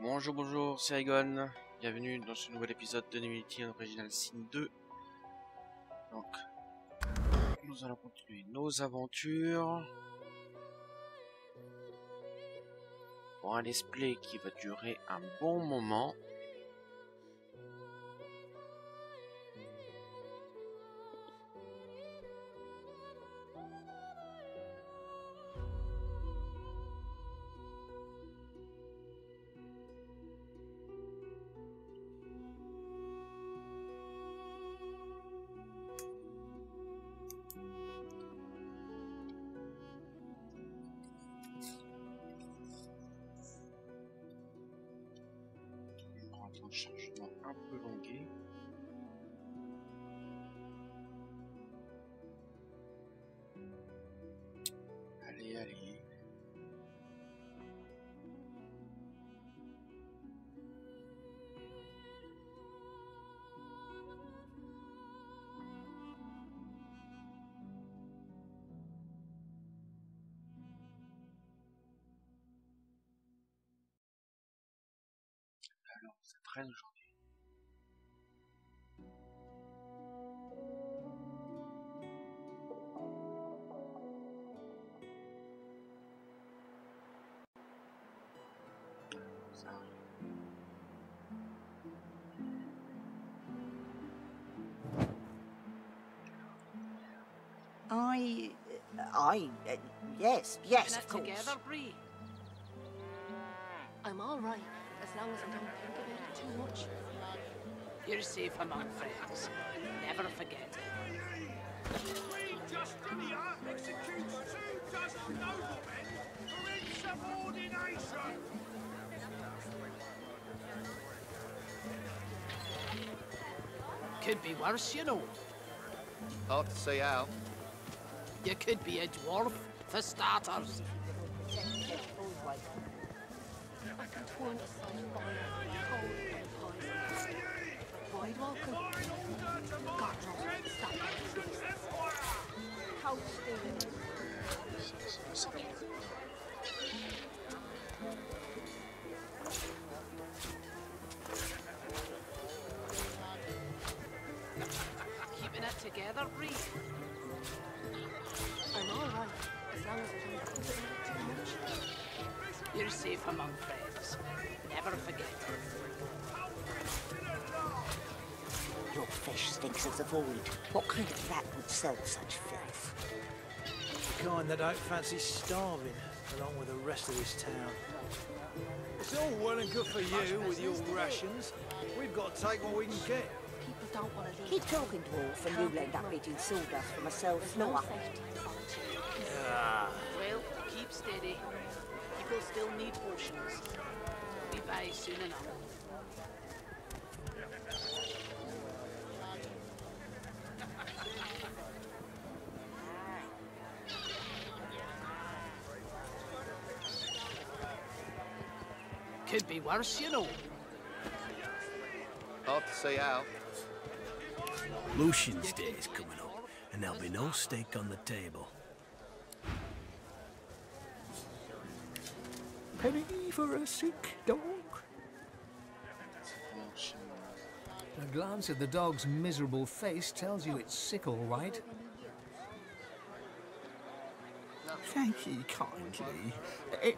Bonjour, bonjour, c'est Egon. Bienvenue dans ce nouvel épisode de Divinity Original Sin 2. Donc, nous allons continuer nos aventures pour un let's play qui va durer un bon moment. Un chargement un peu longué. Allez, allez. Alors, ça traîne aujourd'hui. Ça arrive. Yes, of course. Together, Bree. I'm all right, as long as I don't think about it too much. You're safe among friends. Never forget it. We Dur'NehViir executes two dozen noblemen for insubordination. Could be worse, you know. Hard to see how. You could be a dwarf, for starters. Keeping it together, Bree. I'm all right, as long as I don't think about it too much. You're safe among friends. Never forget it. Your fish stinks of the void. What kind of rat would sell such filth? The kind that don't fancy starving, along with the rest of this town. It's all well and good for you with your rations. We've got to take what we can get. People don't want to leave. Keep talking, dwarf, and you'll end up eating sawdust from a self-floor. Well, keep steady. People still need potions. Be by soon enough. Could be worse, you know. Hard to see how. Lucian's Day is coming up, and there'll be no steak on the table. Penny for a sick dog. A glance at the dog's miserable face tells you it's sick, all right. Thank ye kindly.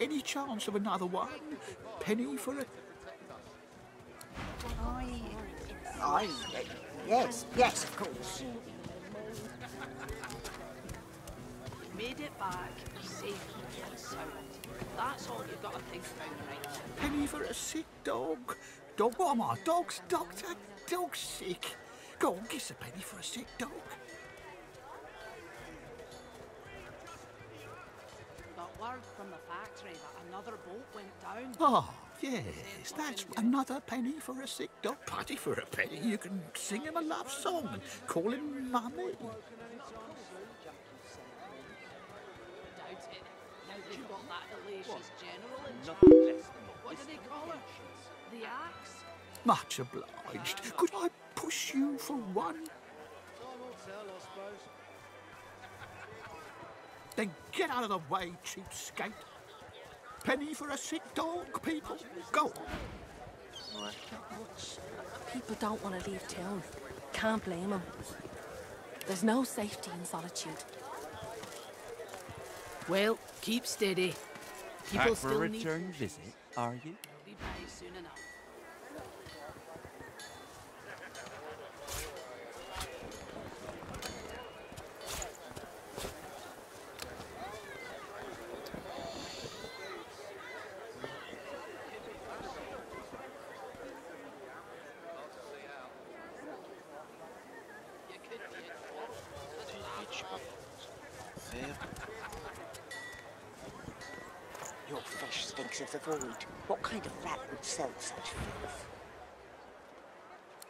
Any chance of another one? Penny for a... Yes, of course. You made it back, safe and sound. That's all you've got to think about right now. Penny for a sick dog. Dog, what am I? Dog's doctor? Dog's sick. Go on, give us a penny for a sick dog. Got word from the factory that another boat went down. Oh, yes, that's another penny for a sick dog. Putty for a penny. You can sing him a love song and call him Mummy. Doubt it. Now they've got that hellacious general in charge. What do they call it? The axe? Much obliged. Could I push you for one? Then get out of the way, cheapskate. penny for a sick dog, people. Go on. Ouais. People don't want to leave town. Can't blame them. There's no safety in solitude. Well, keep steady. People Back for a still need... return visit, are you? Be back soon enough. Your fish stinks of the void. What kind of rat would sell such filth?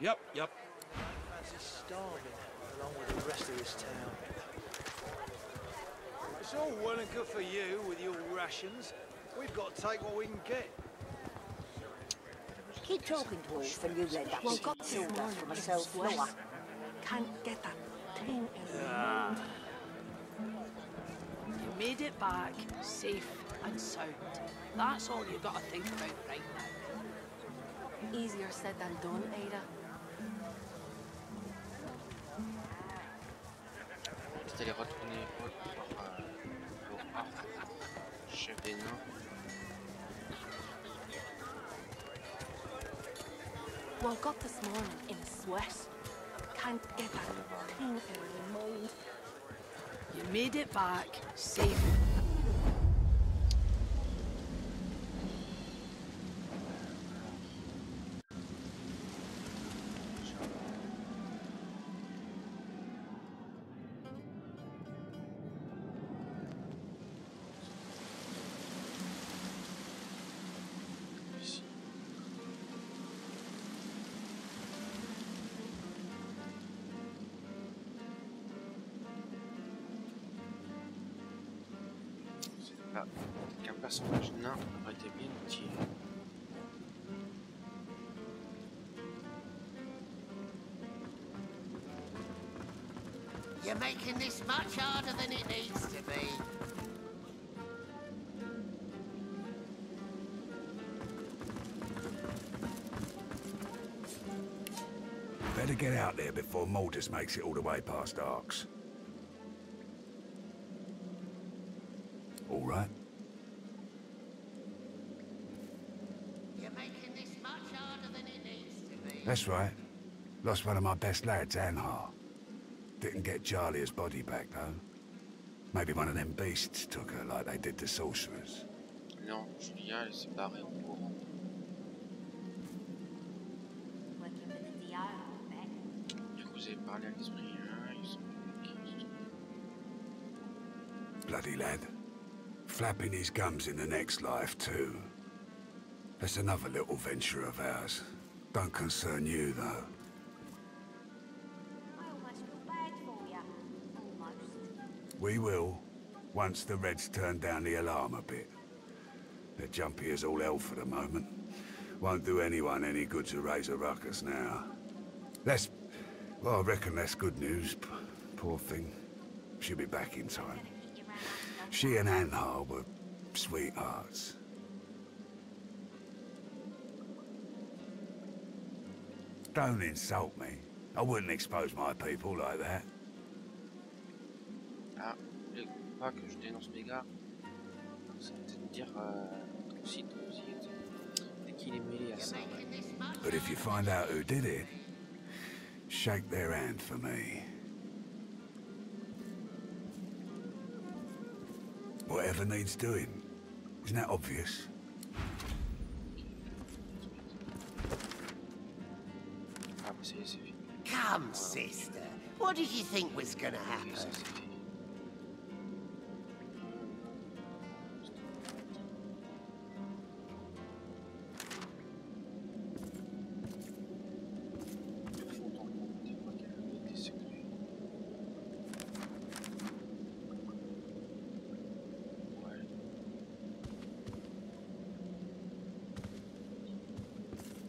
Yep. Fancy starving along with the rest of this town. It's all well and good for you with your rations. We've got to take what we can get. Keep talking, dwarf, and you'll end up Well, seeing got this silver morning from a in cell Sauvez. floor. Can't get that thing out. You made it back, safe and sound. That's all you gotta think about right now. Easier said than done, Ada. C'est aller retourner au chef des nains. Woke up this morning in a sweat. Can't get that thing out of my mind. You made it back, safe. Là, qu'un personnage nain aurait été bien utile. You're making this much harder than it needs to be. Better get out there before Mortis makes it all the way past Arcs. All right? You're making this much harder than it needs to be. That's right. Lost one of my best lads, Anhar. Didn't get Jalia's body back, though. Maybe one of them beasts took her like they did the sorcerers. Non, Julia, elle s'est barrée en courant. Du coup, vous avez parlé à l'esprit, hein, ils sont... Bloody lad. Flapping his gums in the next life, too. That's another little venture of ours. Don't concern you, though. I almost feel bad for you. Almost. We will, once the Reds turn down the alarm a bit. They're jumpy as all hell for the moment. Won't do anyone any good to raise a ruckus now. That's... well, I reckon that's good news. Poor thing. She'll be back in time. She and Anhar were sweethearts. Don't insult me. I wouldn't expose my people like that. Ah, vous voulez pas que je dénonce mes gars? Ça va peut-être me dire aussi dès qu'il est mêlé à ça. But if you find out who did it, shake their hand for me. Whatever needs doing. Isn't that obvious? Ah, mais c'est fini. Come, sister. What did you think was gonna happen? Ça, c'est fini.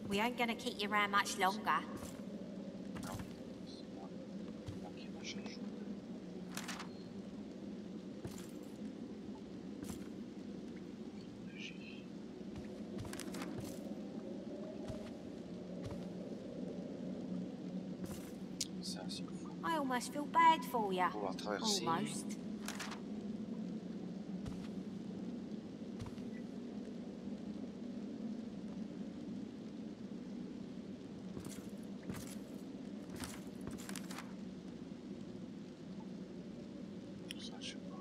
We ain't gonna keep you around much longer. almost feel bad for you. On va traverser. Almost. Ça, je sais pas.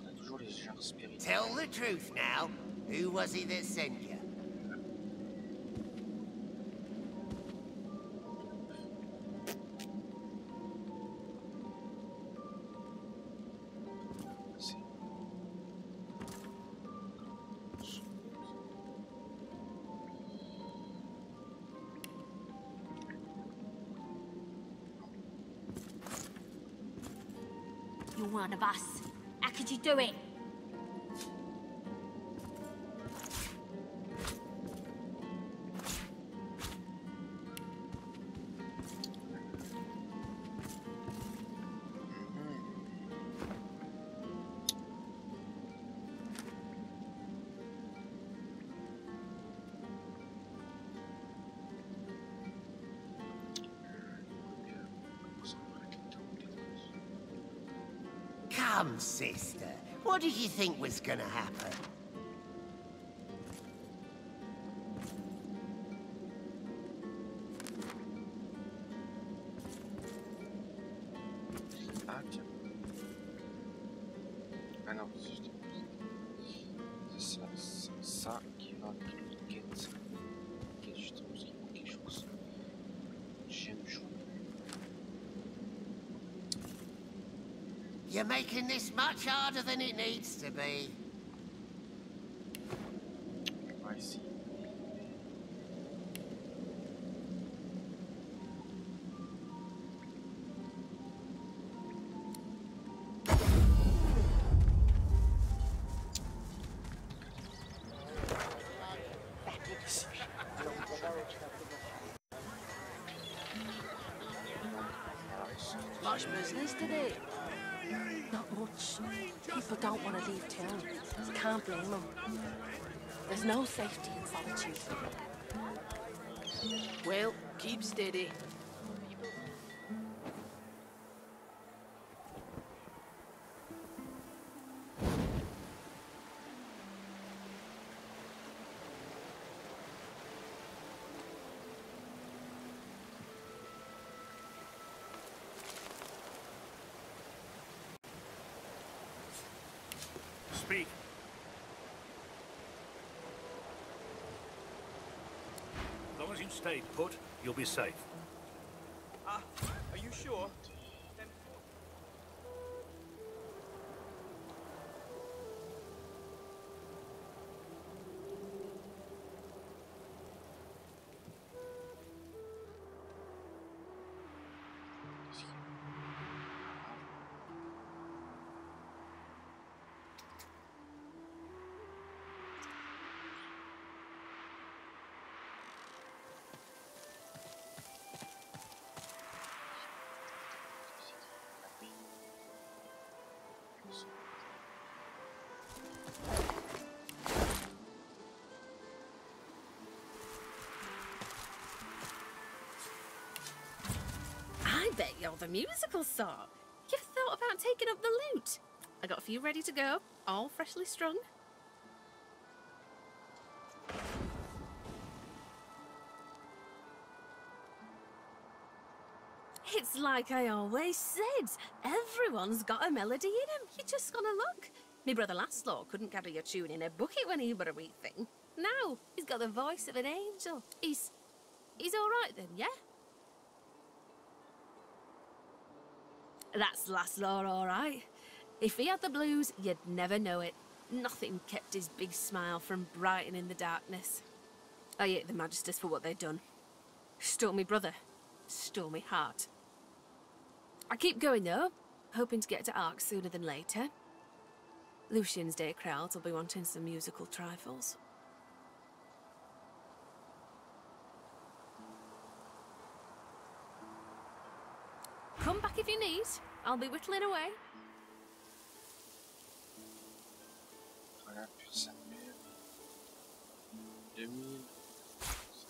On a toujours les genres spirituels. Tell the truth now. Who was it that sent you? You're one of us. How could you do it? Come, sister. What did you think was gonna happen? Ah tiens. Ah non, c'est juste... C'est ça qui va avec une quête. Quête justement parce qu'il manque quelque chose. J'aime jouer. You're making this much harder than it needs to be. I see. Much business today? Not much. People don't want to leave town. Can't blame them. There's no safety in solitude. Well, keep steady. Speak. As long as you stay put, you'll be safe. Are you sure? Then... I bet you're the musical sort. You've thought about taking up the lute. I got a few ready to go, all freshly strung. It's like I always said. Everyone's got a melody in him. You just gotta look. My brother Laszlo couldn't carry a tune in a bucket when he were a wee thing. Now, he's got the voice of an angel. He's all right then, yeah? That's Laszlo, all right. If he had the blues, you'd never know it. Nothing kept his big smile from brightening the darkness. I hate the Magisters for what they'd done. Stole me brother. Stole me heart. I keep going, though. Hoping to get to Ark sooner than later. Lucian's Day crowds will be wanting some musical trifles. Come back if you need. I'll be whittling away. Voilà, plus 5000. 2000.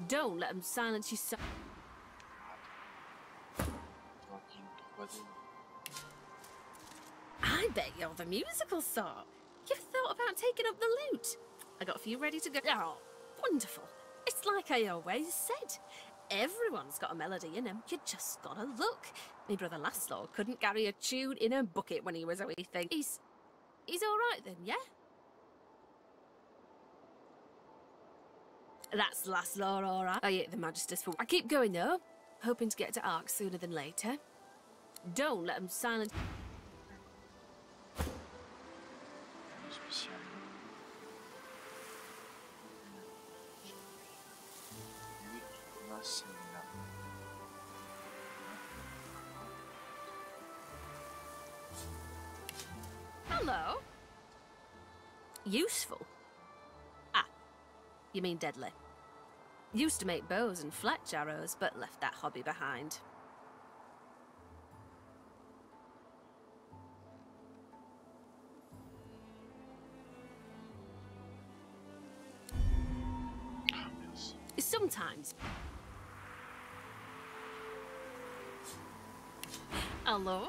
Don't let them silence you so. I bet you're the musical sort. You've thought about taking up the lute. I got a few ready to go. Oh, wonderful. It's like I always said. Everyone's got a melody in him. You just gotta look. My brother Laszlo couldn't carry a tune in a bucket when he was a wee thing. He's all right then, yeah? That's Laszlo, all right. I ate the Magisters for... I keep going, though. Hoping to get to Ark sooner than later. Don't let them silence... Hello? Useful? Ah, you mean deadly. Used to make bows and fletch arrows, but left that hobby behind. Sometimes. Hello?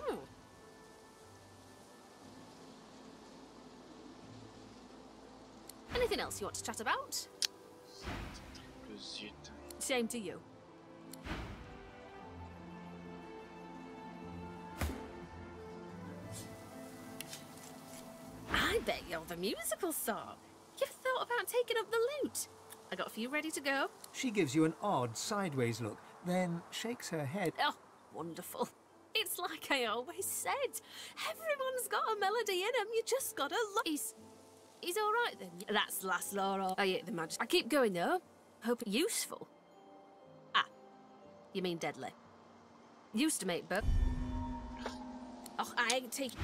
Anything else you want to chat about? Same to you. I bet you're the musical sort. You've thought about taking up the lute. I got a few ready to go. She gives you an odd sideways look, then shakes her head. Oh, wonderful. It's like I always said. Everyone's got a melody in him. You just gotta look. He's all right then. That's Laszlo. I ate the magic. I keep going though. Hope useful. Ah, you mean deadly. Used to make bow. Oh, I ain't taking.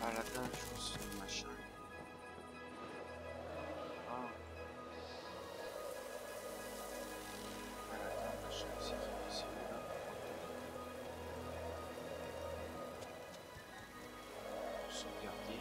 Paladin, chose machin. Ah. Paladin, machin, c'est là. Sauvegarder.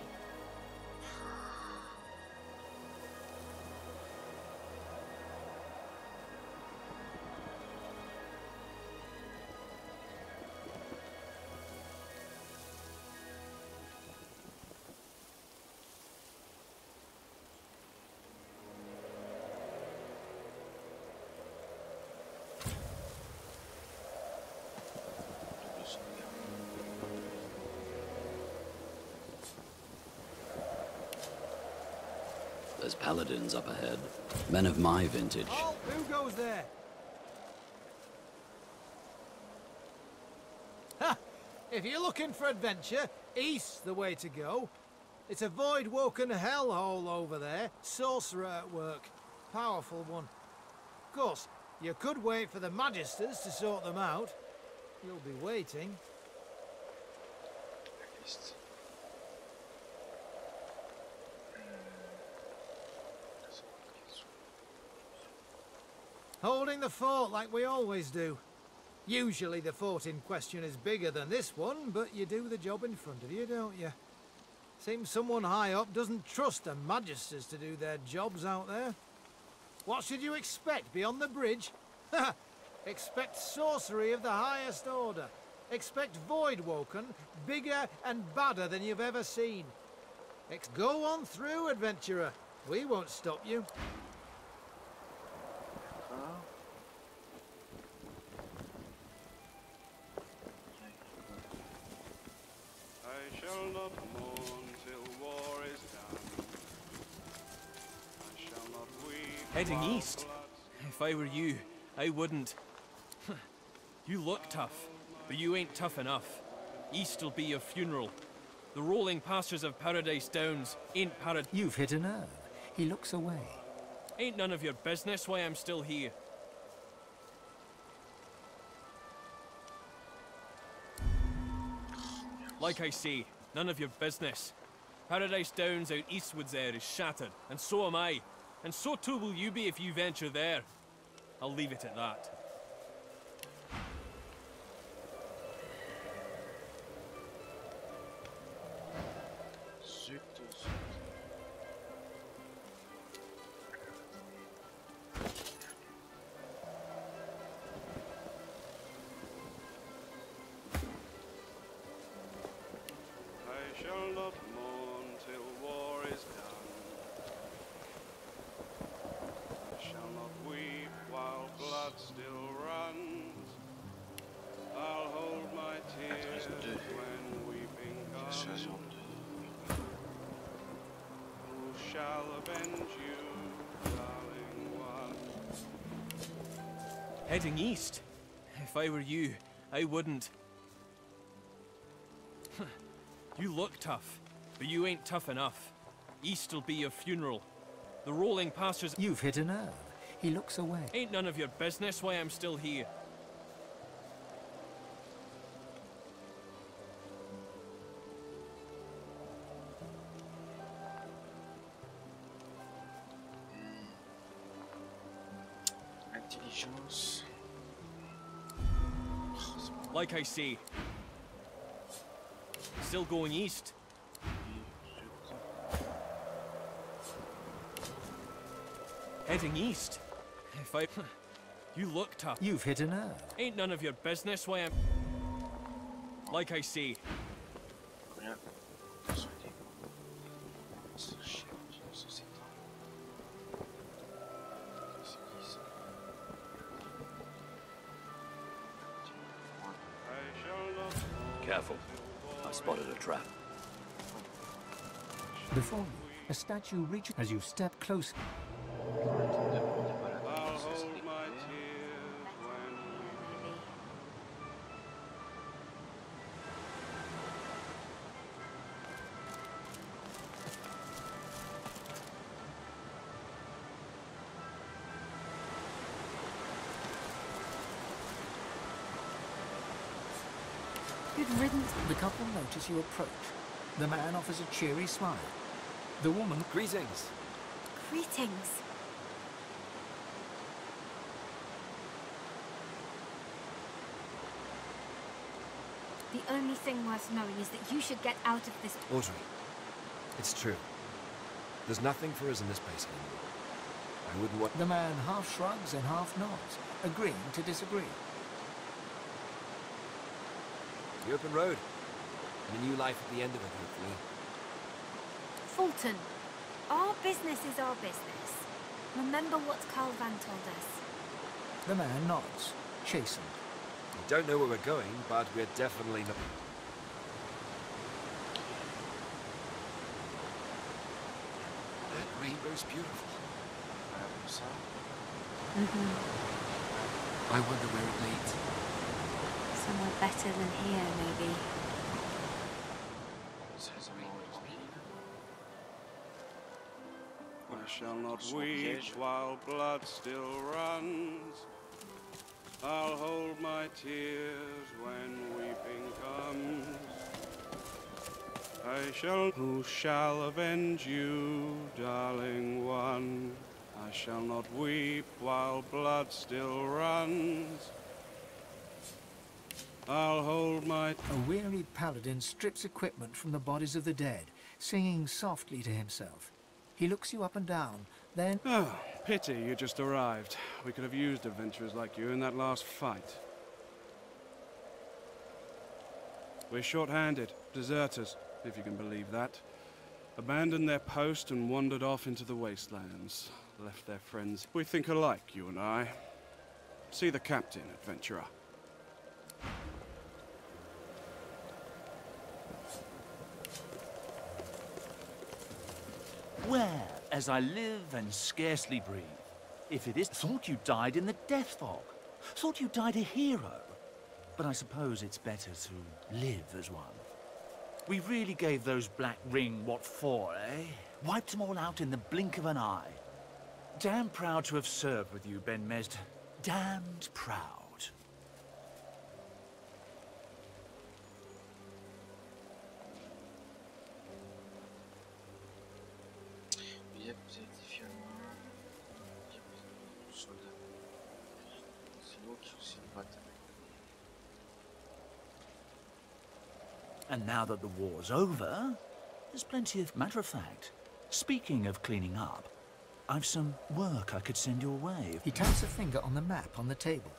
There's paladins up ahead. Men of my vintage. Oh, who goes there? Ha! If you're looking for adventure, east's the way to go. It's a void-woken hellhole over there. Sorcerer at work. Powerful one. Of course, you could wait for the Magisters to sort them out. You'll be waiting. Holding the fort like we always do. Usually the fort in question is bigger than this one, but you do the job in front of you, don't you? Seems someone high up doesn't trust the magisters to do their jobs out there. What should you expect beyond the bridge? Expect sorcery of the highest order. Expect Voidwoken, bigger and badder than you've ever seen. Go on through, adventurer. We won't stop you. I shall not mourn till war is done. I shall not weep. Heading east? If I were you, I wouldn't. You look tough, but you ain't tough enough. East'll be your funeral. The rolling pastures of Paradise Downs ain't You've hit a nerve. He looks away. Ain't none of your business why I'm still here. Like I say, none of your business. Paradise Downs out eastwards there is shattered, and so am I. And so too will you be if you venture there. I'll leave it at that. I shall not mourn till war is done. I shall not weep while blood still runs. I'll hold my tears when weeping comes. Who shall avenge you, darling one? Heading east? If I were you, I wouldn't. You look tough, but you ain't tough enough. East'll be your funeral. The rolling pastures... You've hit a nerve. He looks away. Ain't none of your business why I'm still here. Intelligence. Like I say. Still going east. Heading east? If I... You look tough. You've hit a nerve. Ain't none of your business why I'm... Like I say. Careful. I spotted a trap. Before you, a statue reaches as you step close. I'll hold my tears when Good riddance. The couple notice you approach. The man offers a cheery smile. The woman... Greetings. Greetings. The only thing worth knowing is that you should get out of this... Audrey, it's true. There's nothing for us in this place anymore. I wouldn't want... The man half shrugs and half nods, agreeing to disagree. The open road. And a new life at the end of it, hopefully. Fulton, our business is our business. Remember what Carl Van told us. The man nods, chastened. We don't know where we're going, but we're definitely not... That rainbow's beautiful. I wonder where it leads. Somewhere better than here, maybe. I shall not weep while blood still runs. I'll hold my tears when weeping comes. I shall... Who shall avenge you, darling one? I shall not weep while blood still runs. I'll hold my... A weary paladin strips equipment from the bodies of the dead, singing softly to himself. He looks you up and down, then... Oh, pity you just arrived. We could have used adventurers like you in that last fight. We're short-handed, deserters, if you can believe that. Abandoned their post and wandered off into the wastelands. Left their friends. We think alike, you and I. See the captain, adventurer. Where, as I live and scarcely breathe, if it is, thought you died in the death fog. Thought you died a hero. But I suppose it's better to live as one. We really gave those Black Ring what for, eh? Wiped them all out in the blink of an eye. Damn proud to have served with you, Ben Mesd. Damned proud. Yep, vous avez été fièrement. Yep, soldat. C'est l'autre, c'est une boîte. And now that the war's over, there's plenty of... Matter of fact, speaking of cleaning up, I've some work I could send your way. He taps a finger on the map on the table.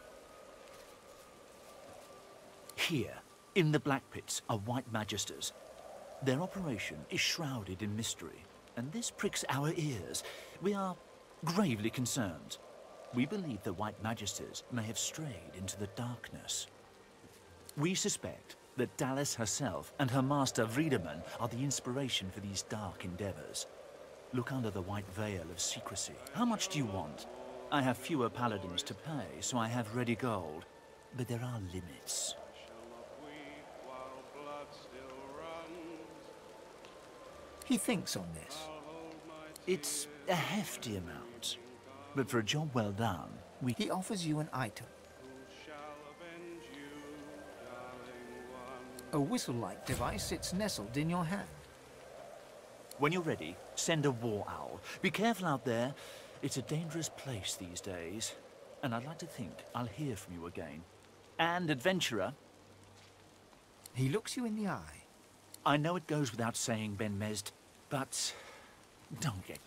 Here, in the Black Pits, are White Magisters. Their operation is shrouded in mystery, and this pricks our ears. We are gravely concerned. We believe the White Magisters may have strayed into the darkness. We suspect that Dallas herself and her master Vriedemann are the inspiration for these dark endeavors. Look under the white veil of secrecy. How much do you want? I have fewer paladins to pay, so I have ready gold. But there are limits. He thinks on this. It's a hefty amount. But for a job well done, He offers you an item. A whistle-like device sits nestled in your hand. When you're ready, send a war owl. Be careful out there. It's a dangerous place these days. And I'd like to think I'll hear from you again. And, adventurer... He looks you in the eye. I know it goes without saying, Ben Mesd, but... don't get...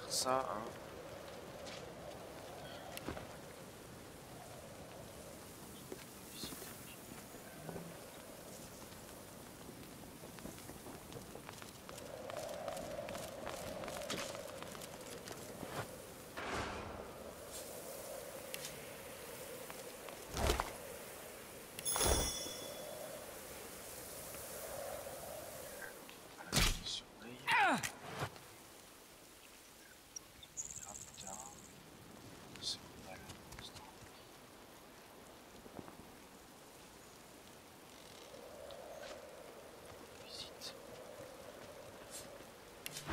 Ça, hein.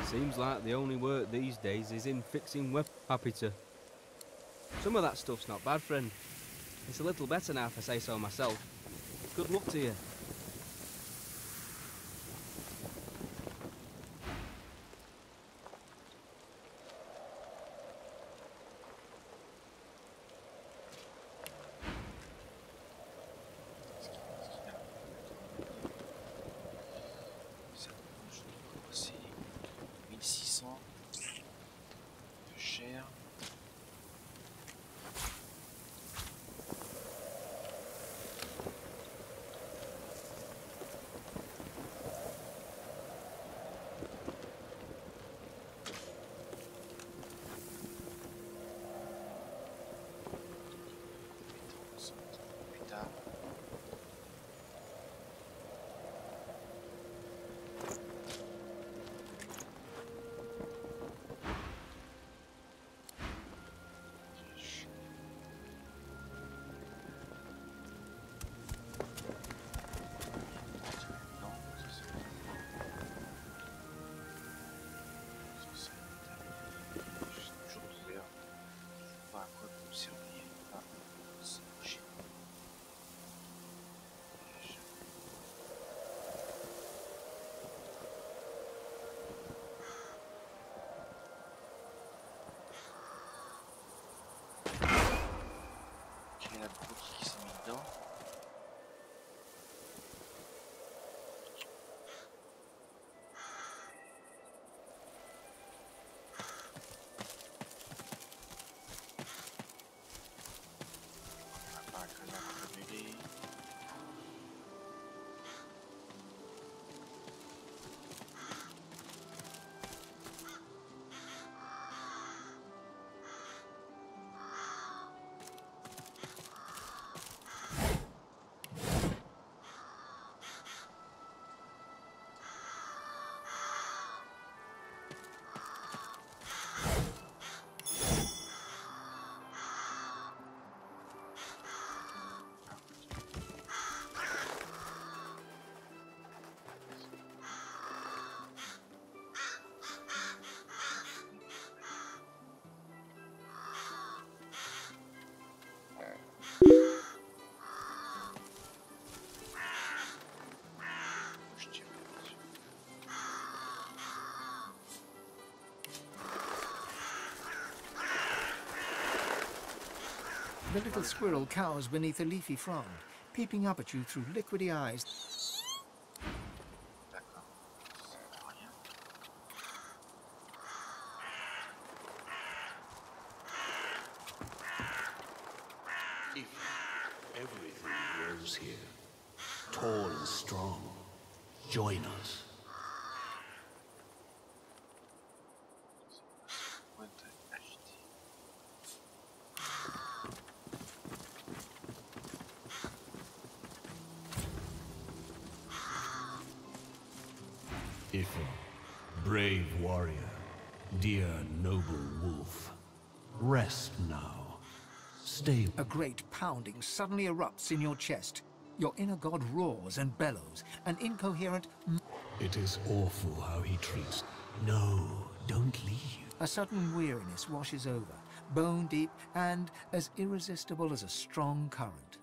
Seems like the only work these days is in fixing weapons. Happy to. Some of that stuff's not bad, friend. It's a little better now if I say so myself. Good luck to you. The little squirrel cowers beneath a leafy frond, peeping up at you through liquidy eyes. Everything grows here, tall and strong. Join us. If a brave warrior, dear noble wolf, rest now. Stay. A great pounding suddenly erupts in your chest. Your inner god roars and bellows, an incoherent... It is awful how he treats. No, don't leave. A sudden weariness washes over, bone deep and as irresistible as a strong current.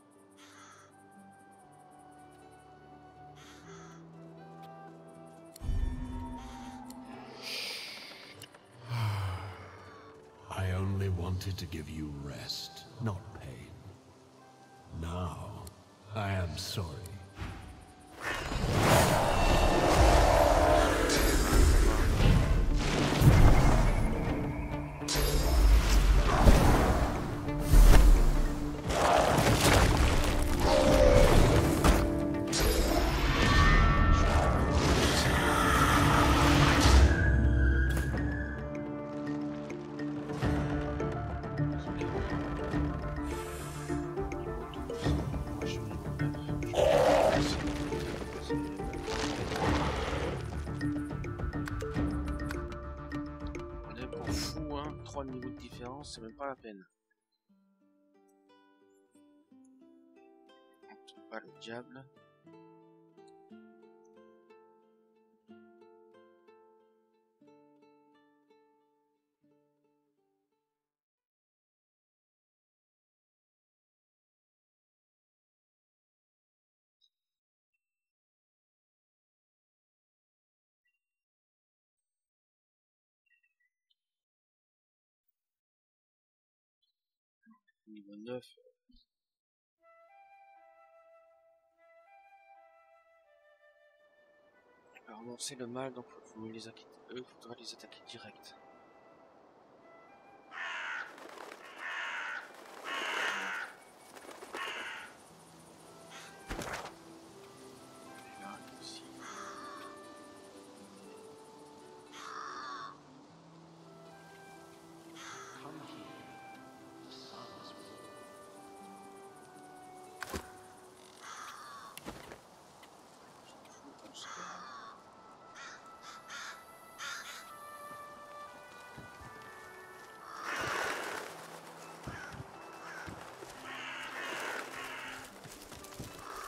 I only wanted to give you rest, not pain. Now, I am sorry. C'est même pas la peine. On trouve pas le diable. Niveau 9. Alors non, c'est le mal, donc il faudra les attaquer direct.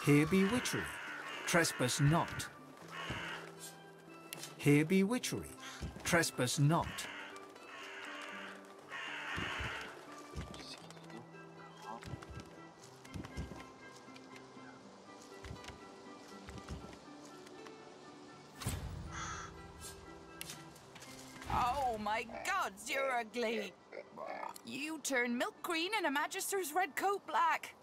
Here be witchery, trespass not. Here be witchery, trespass not. Oh my gods, you're ugly. You turn milk green and a magister's red coat black.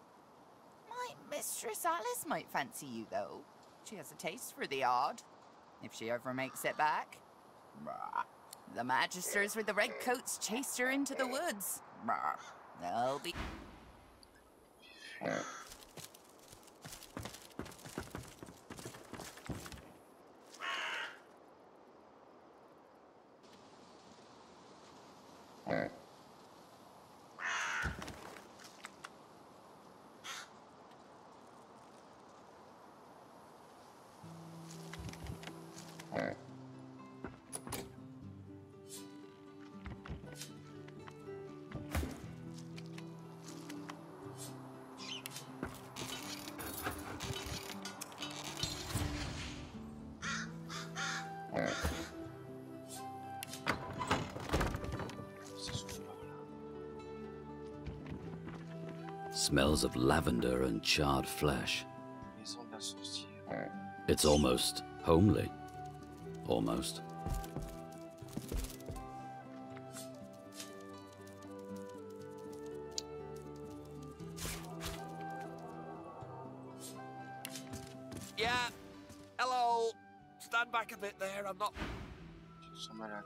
My mistress Alice might fancy you, though. She has a taste for the odd, if she ever makes it back. The magisters with the red coats chased her into the woods. They'll be... Smells of lavender and charred flesh. It's almost homely. Almost. Yeah. Hello. Stand back a bit there. I'm not. Ils sont malades.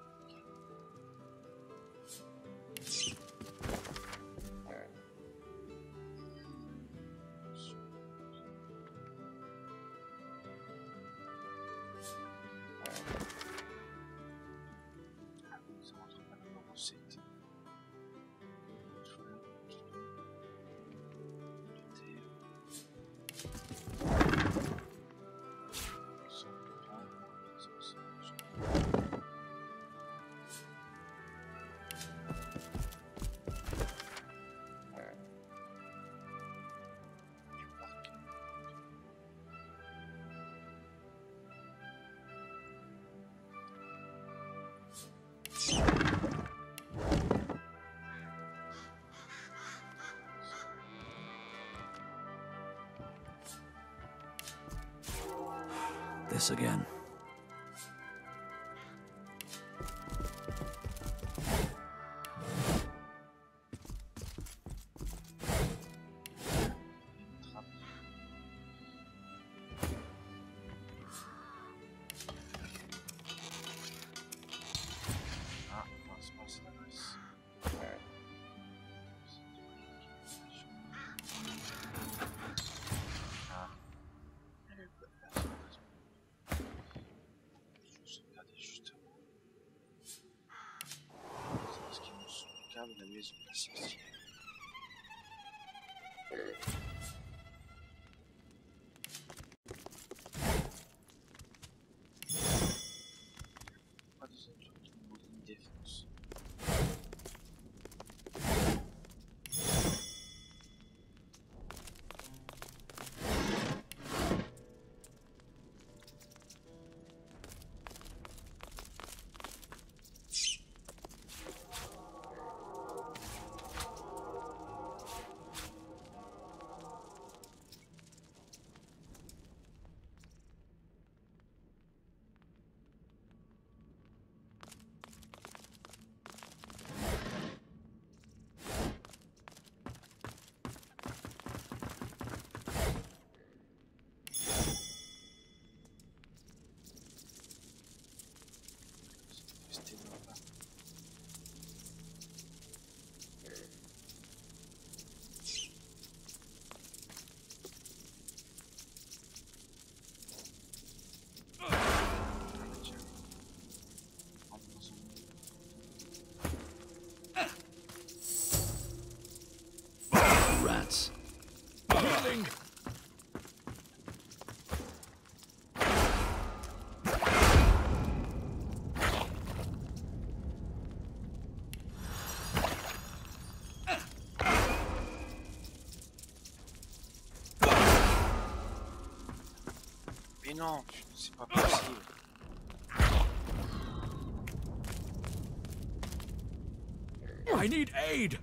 This again. De la maison de la sorcière. Pas de zone sur tout le monde, une défense. Rats. Healing. Mais non, c'est pas possible. I need aid.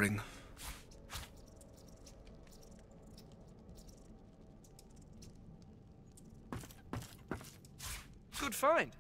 boring. Good find.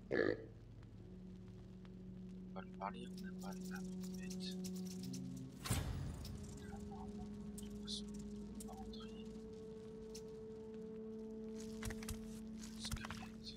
On va lui parler, on n'a pas de la trompette. Apparemment, de toute façon, on va rentrer. Squelette.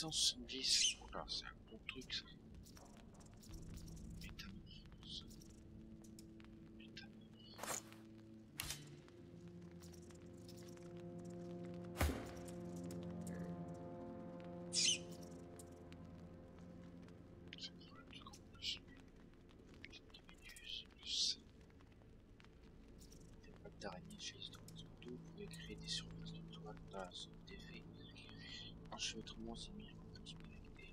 Oula, c'est un bon truc ça. Métamorphose. Métamorphose. C'est pour le truc en plus. Plus. Des pattes d'araignée chez les toiles d'eau, vous pouvez créer des surfaces de toile dans la zone d'effet. Enchevêtrement, c'est mis compatible avec des.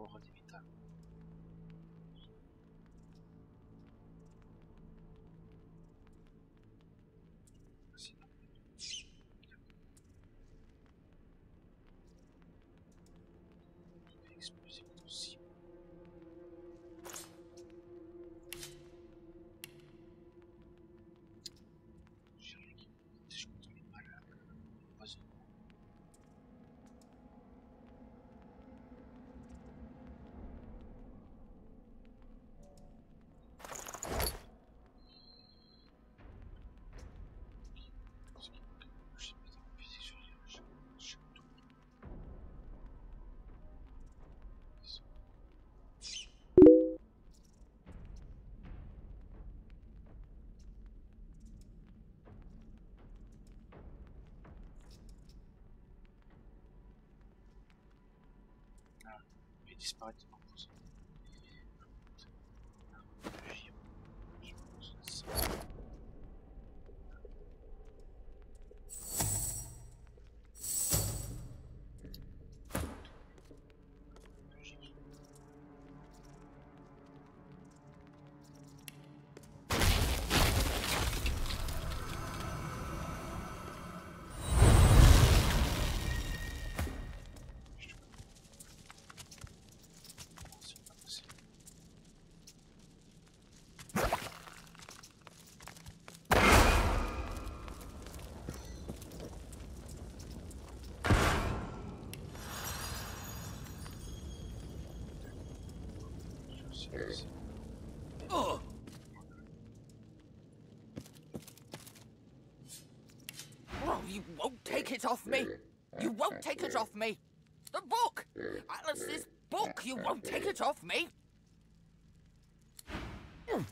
pauvre des métal. Exploser aussi. J'ai rien qui me je contrôle mal l'empoisonnement. Il disparaît de mon pouce. Oh! Oh, you won't take it off me! You won't take it off me! The book! Alice, this book! You won't take it off me! Oh!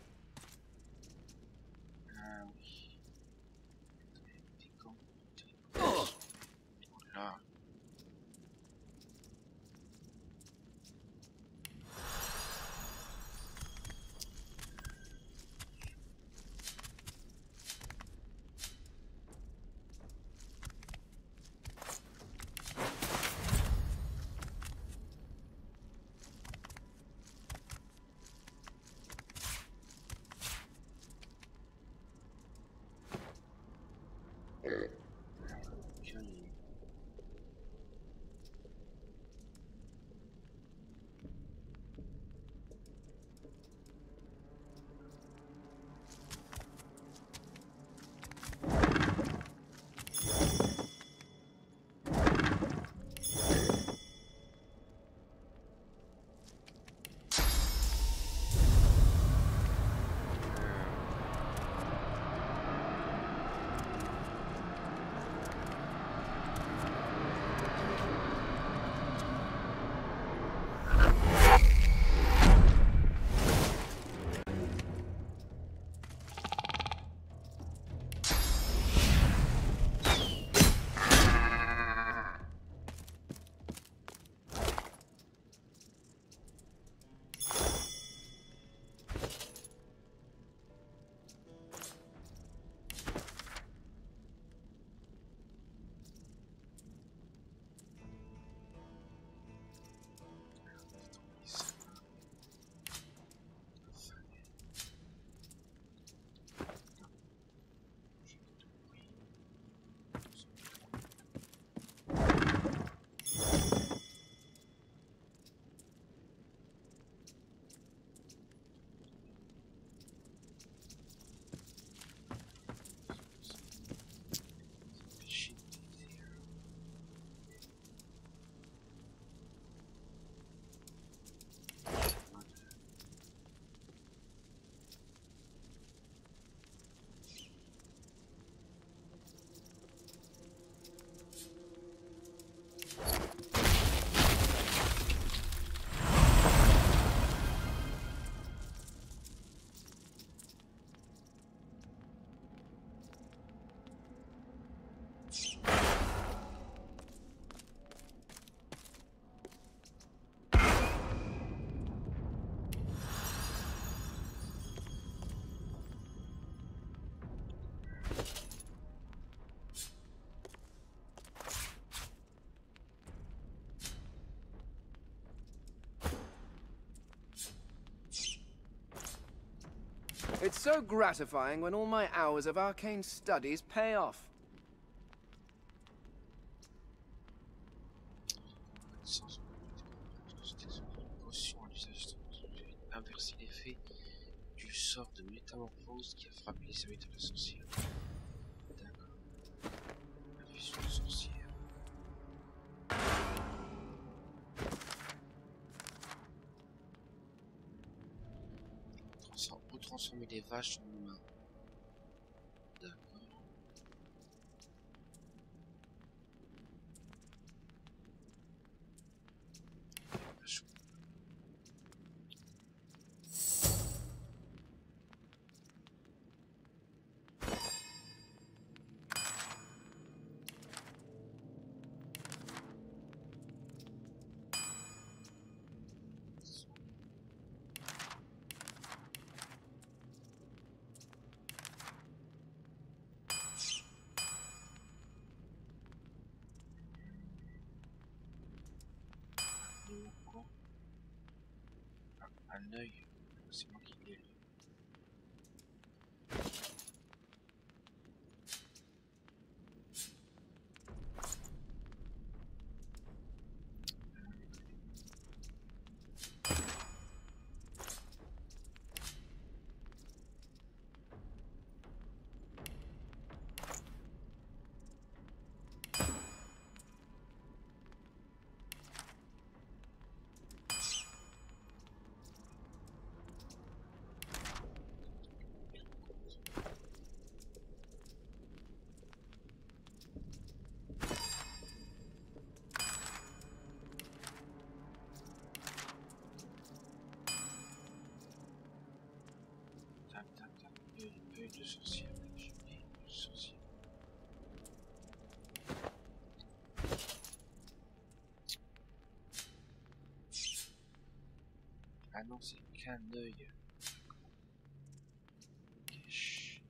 It's so gratifying when all my hours of arcane studies pay off. Inverser l'effet du sort de métamorphose qui a frappé les serviteurs de la sorcière. D'accord. Infusion de sorcière. Retransformer les vaches en humains. D'accord. Quoi? Un œil, c'est moi qui l'ai lu. Œil de sorcière, œil de sorcière. Ah non, c'est qu'un œil. Cache.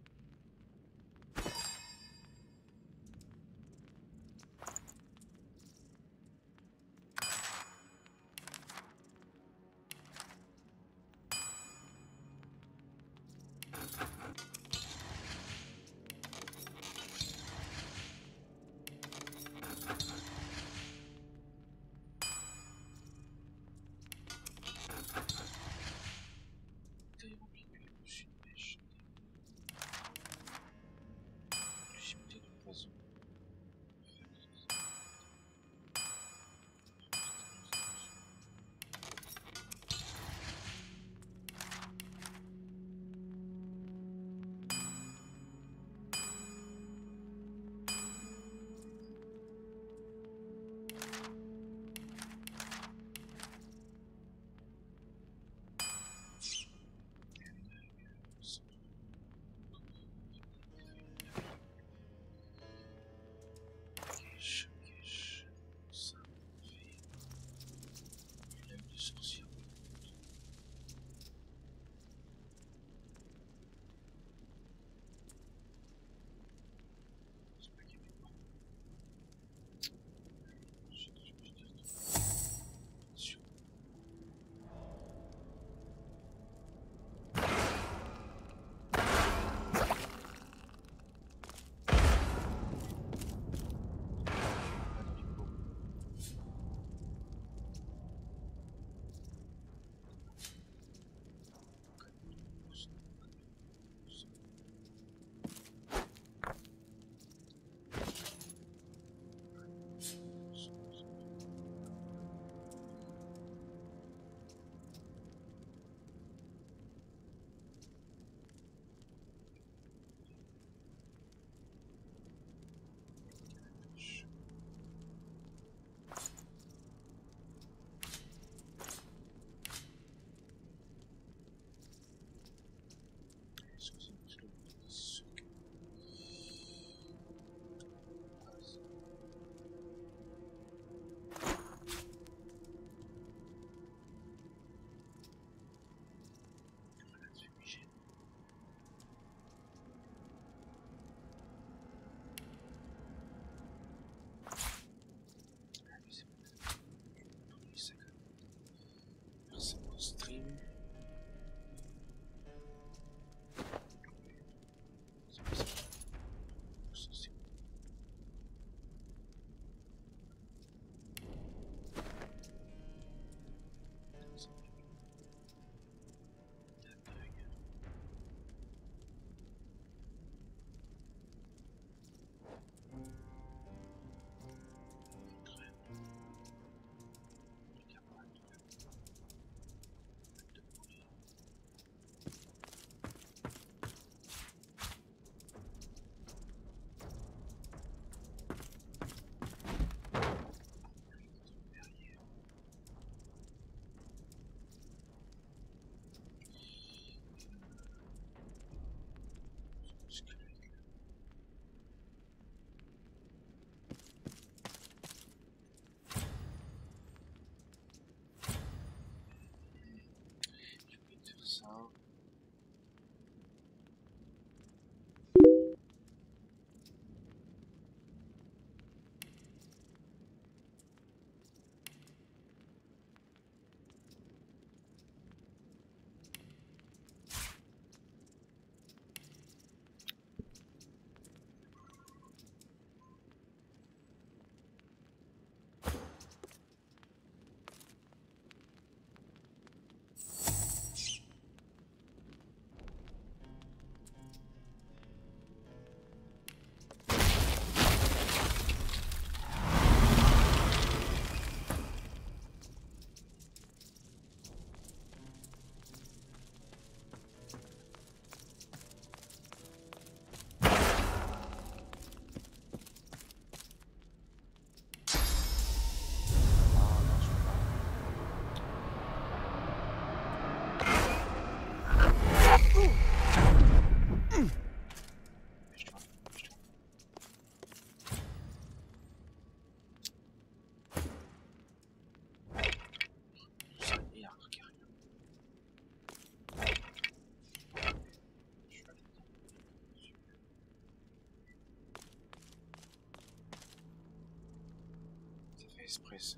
exprès ça.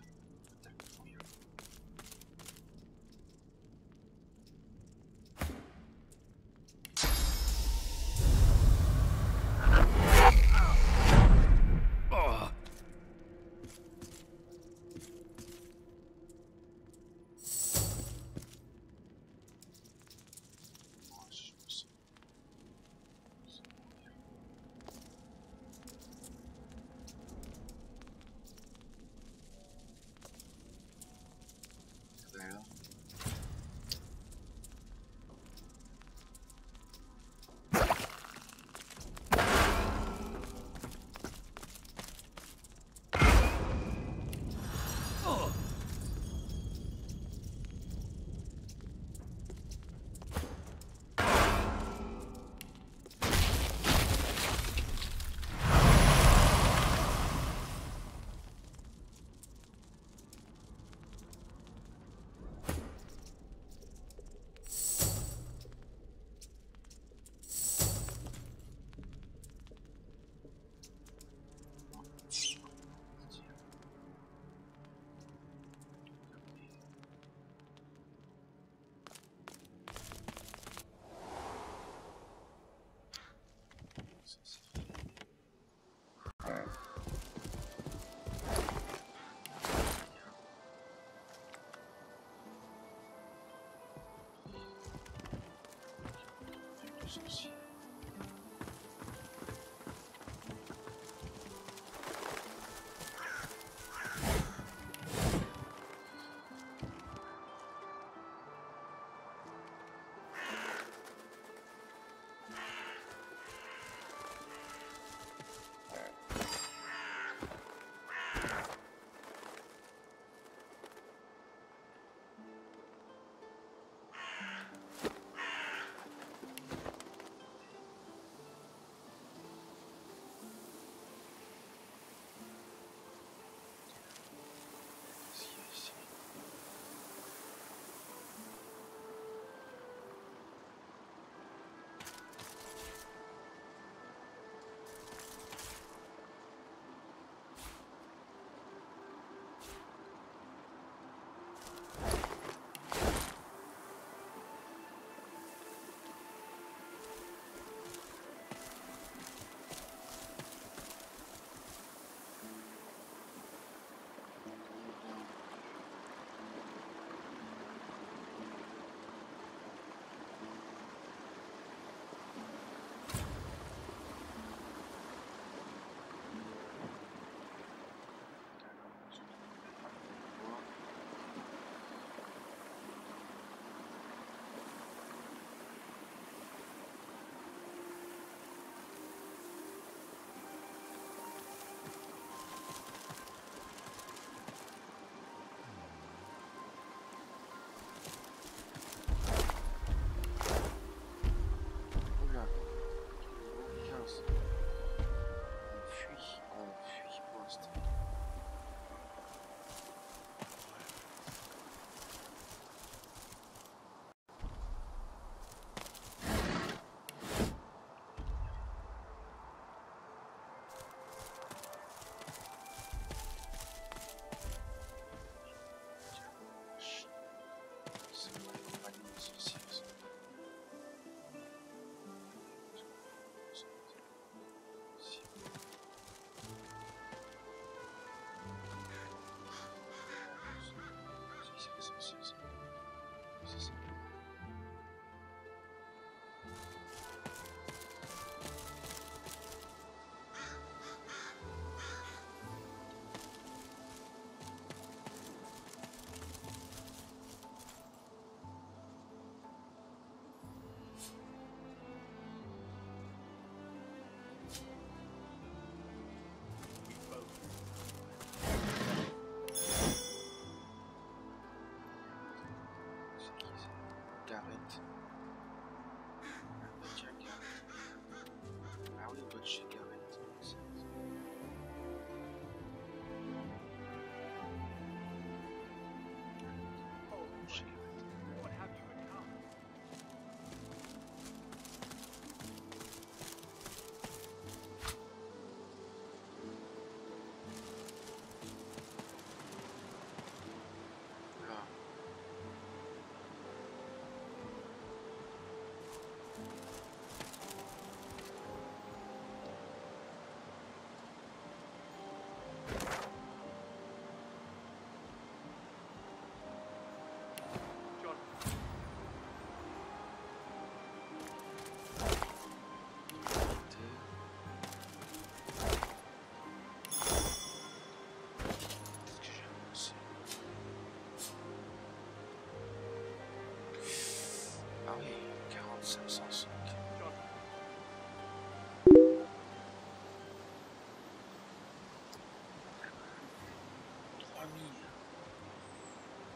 ça a le sens. Ok.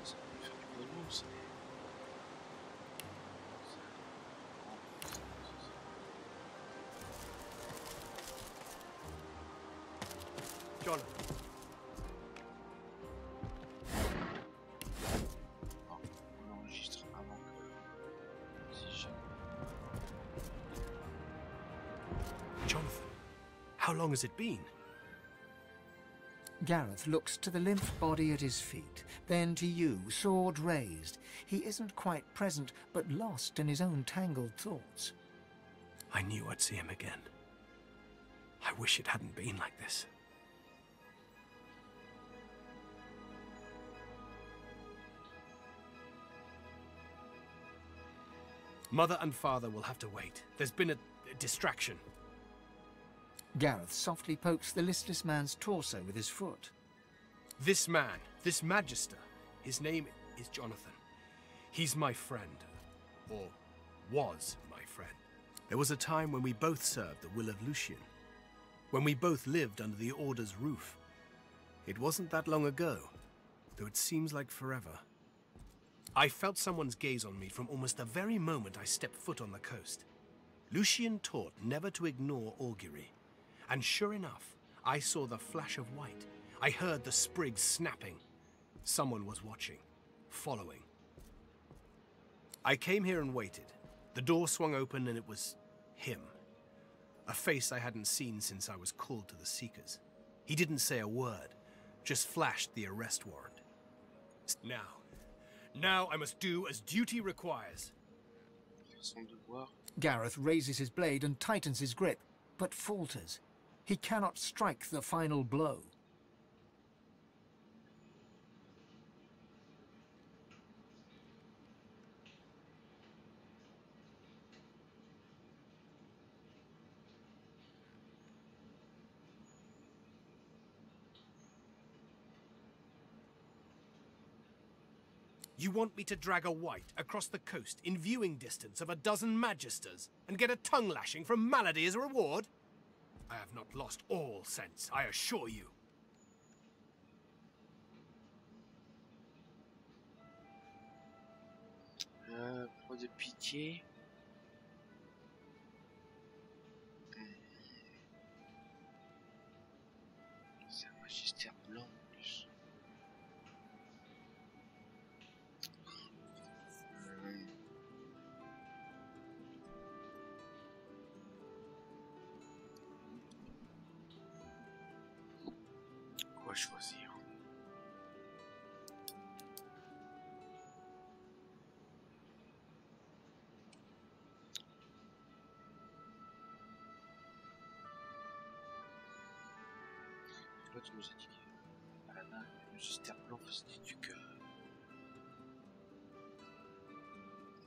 Ça va faire du pognon, ça. John. On enregistre avant que... Si jamais... Jonathan, how long has it been? Gareth looks to the limp body at his feet, then to you, sword raised. He isn't quite present, but lost in his own tangled thoughts. I knew I'd see him again. I wish it hadn't been like this. Mother and father will have to wait. There's been a distraction. Gareth softly pokes the listless man's torso with his foot. This man, this Magister, his name is Jonathan. He's my friend. Or was my friend. There was a time when we both served the will of Lucian. When we both lived under the Order's roof. It wasn't that long ago, though it seems like forever. I felt someone's gaze on me from almost the very moment I stepped foot on the coast. Lucian taught never to ignore augury. And sure enough, I saw the flash of white. I heard the sprigs snapping. Someone was watching, following. I came here and waited. The door swung open and it was him. A face I hadn't seen since I was called to the Seekers. He didn't say a word, just flashed the arrest warrant. Now I must do as duty requires. Gareth raises his blade and tightens his grip, but falters. He cannot strike the final blow. You want me to drag a white across the coast in viewing distance of a dozen Magisters and get a tongue lashing from Malady as a reward? I have not lost all sense, I assure you. Pas de pitié. C'est un Magister blanc en plus. Quoi choisir? Là, tu nous as dit qu'à la nage, le Magister blanc faisait des trucs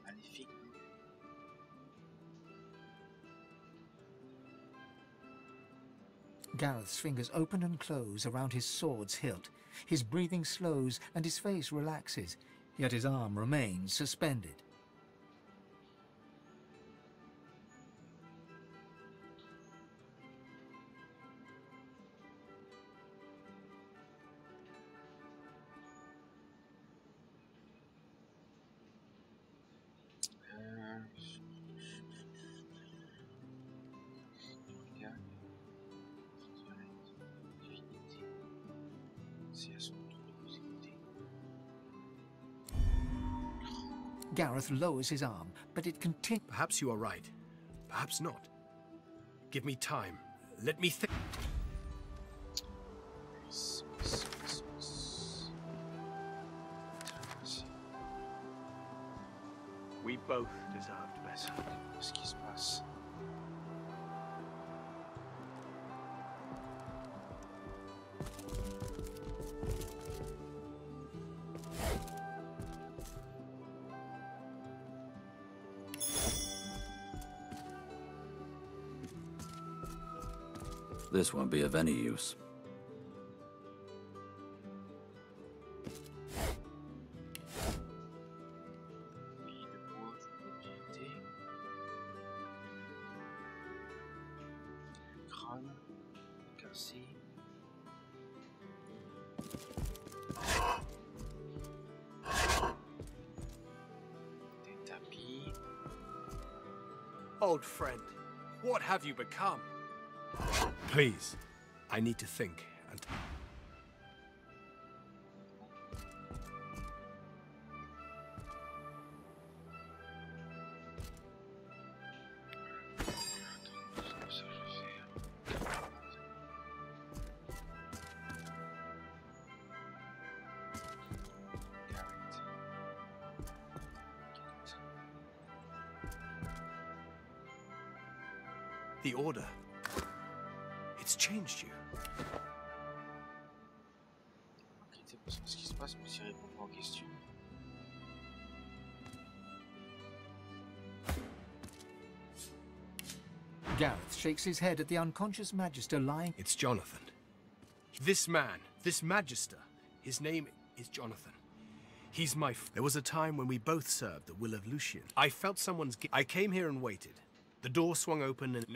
magnifiques. Gareth's fingers open and close around his sword's hilt. His breathing slows and his face relaxes, yet his arm remains suspended. Gareth lowers his arm, but it continues. Perhaps you are right. Perhaps not. Give me time. Let me think. We both deserved better. Qu'est-ce qui se passe? This won't be of any use. crâne. Cassé. Des tapis. Old friend, what have you become? Please, I need to think and... The order. It's changed you. Inquiété pour savoir ce qui se passe, mais s'il répond pas aux questions. Gareth shakes his head at the unconscious Magister lying. It's Jonathan. This man, this Magister, his name is Jonathan. He's my... There was a time when we both served the will of Lucian. I felt someone's... I came here and waited. The door swung open and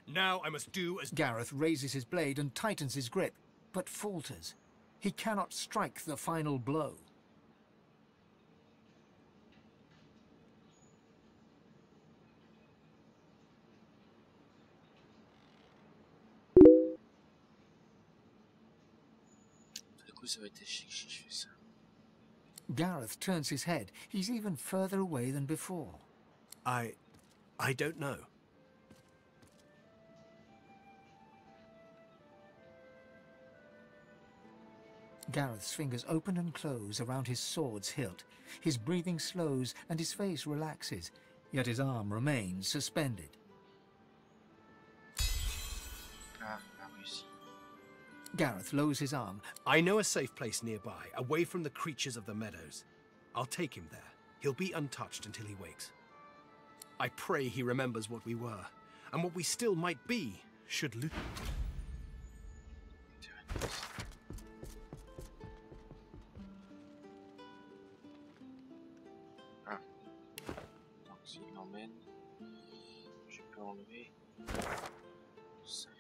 now I must do as... Gareth raises his blade and tightens his grip, but falters. He cannot strike the final blow. Du coup, ça va être échec si je fais ça. Gareth turns his head. He's even further away than before. I don't know. Gareth's fingers open and close around his sword's hilt. His breathing slows and his face relaxes, yet his arm remains suspended. Ah, réussi. Gareth lowers his arm. I know a safe place nearby, away from the creatures of the meadows. I'll take him there. He'll be untouched until he wakes. I pray he remembers what we were, and what we still might be, should Lu... Ah. Donc s'il l'emmène, je peux enlever ça.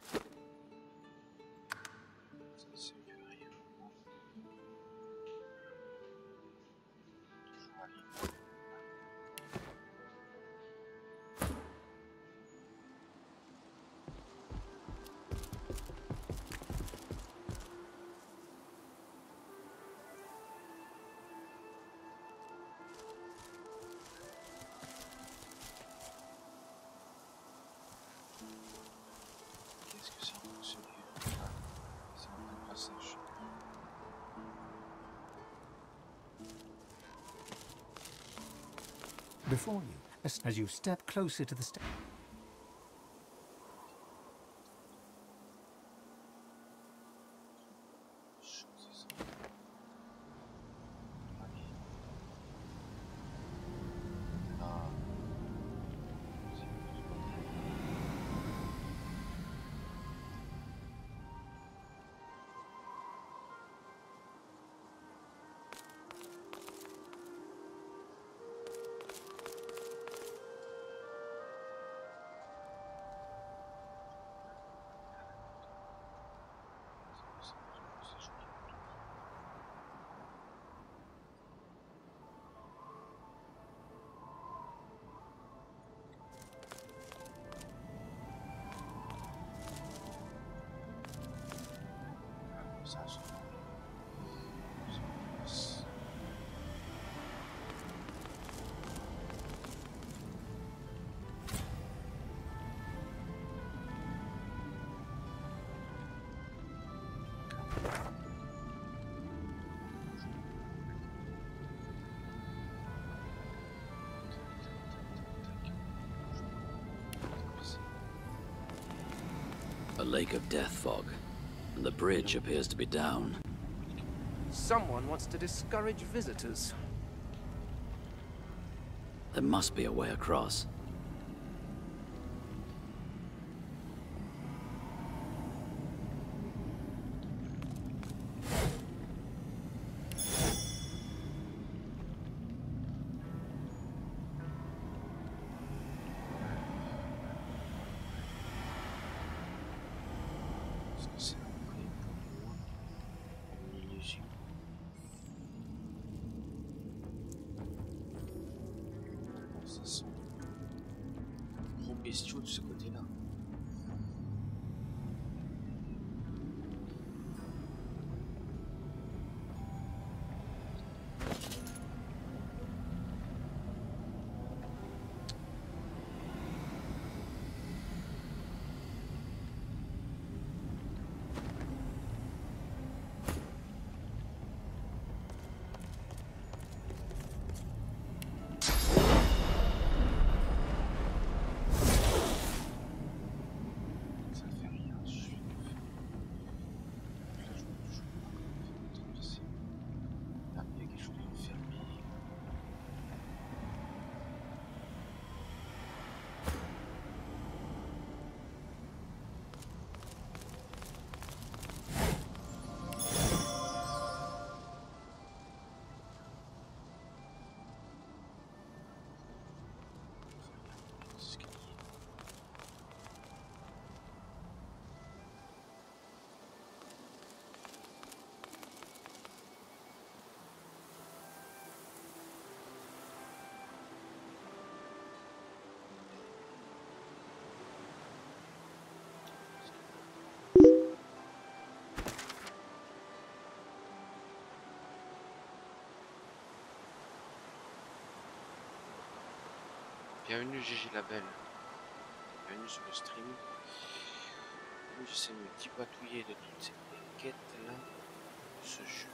Ça ne sert à rien. Toujours à l'île. Qu'est-ce que c'est que ce lieu? Ah, c'est un passage. Before you, as you step closer to the step. A lake of death fog, and the bridge appears to be down. Someone wants to discourage visitors. There must be a way across. façon. Gros bestiaux de ce côté-là. Bienvenue GG Label, bienvenue sur le stream. J'essaie de me dépatouiller de toutes ces quêtes là de ce jeu.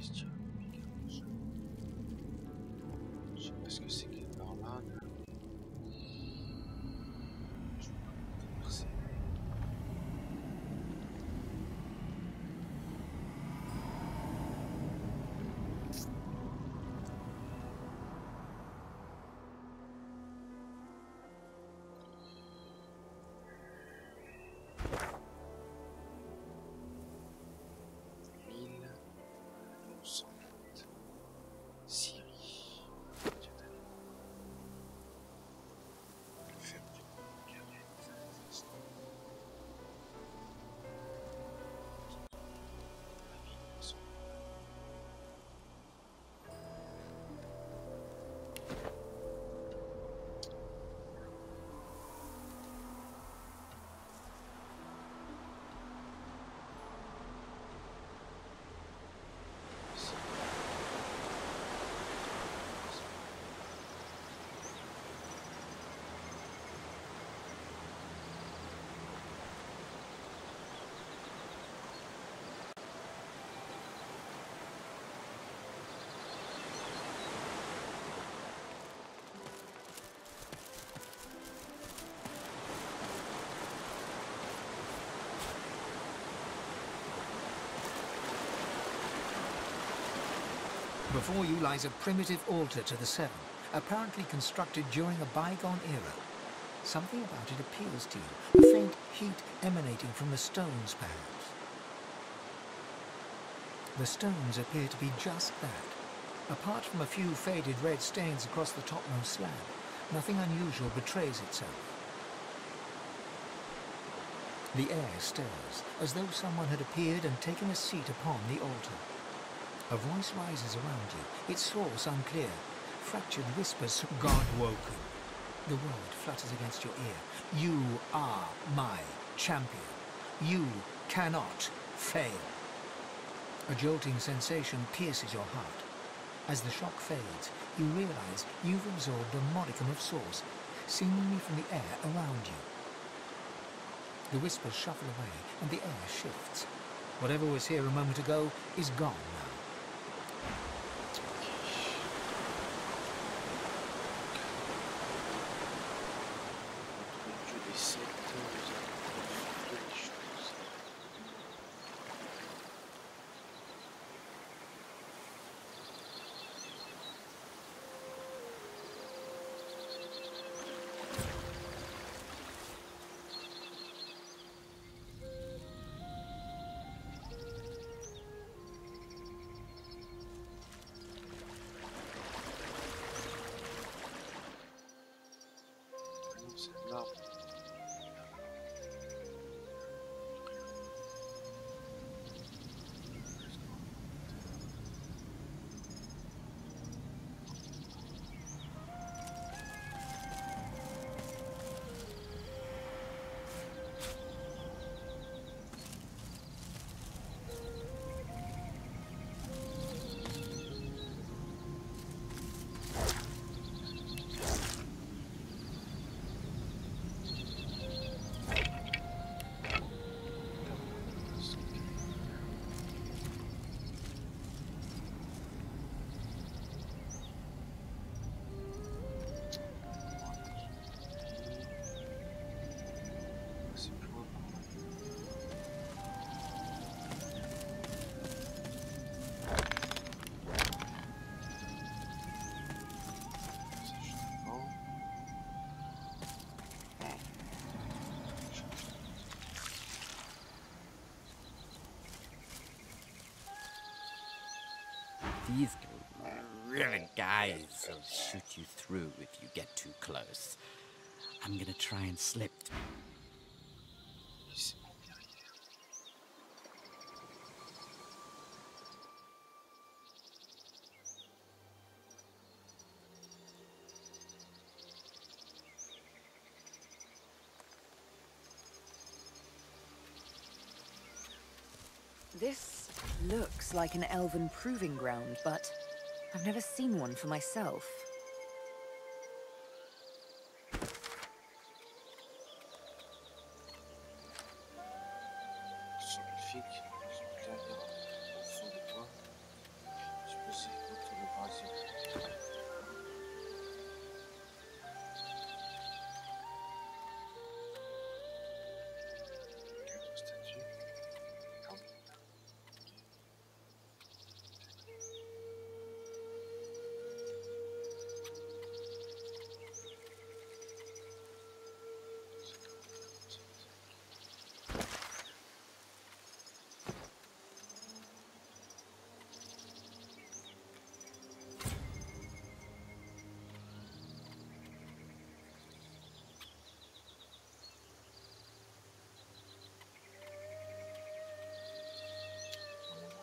bestiole. Je sais pas ce que c'est quelque part là. Je vais pas traverser. Before you lies a primitive altar to the Seven, apparently constructed during a bygone era. Something about it appeals to you, a faint heat emanating from the stones, perhaps. The stones appear to be just that. Apart from a few faded red stains across the topmost slab, nothing unusual betrays itself. The air stirs, as though someone had appeared and taken a seat upon the altar. A voice rises around you, its source unclear. Fractured whispers, God-woken. The word flutters against your ear. You are my champion. You cannot fail. A jolting sensation pierces your heart. As the shock fades, you realize you've absorbed a modicum of source, seemingly from the air around you. The whispers shuffle away, and the air shifts. Whatever was here a moment ago is gone now. No. These really guys will shoot you through if you get too close. I'm gonna try and slip. This looks like an elven proving ground, but I've never seen one for myself.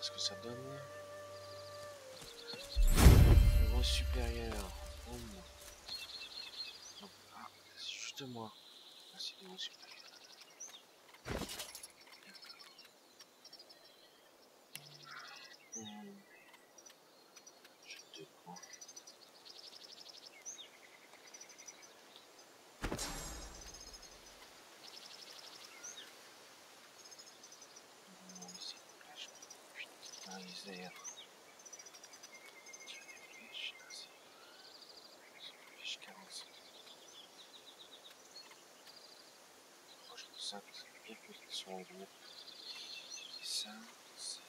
ce que ça donne. Niveau supérieur. Boum. Donc, ah, c'est juste moi. Ah, c'est niveau supérieur. J'ai 2 points. Dans les airs. Tiens, des flèches, là, c'est une flèche 45. Franchement, ça, c'est bien qu'ils sont en groupe. C'est ça, c'est...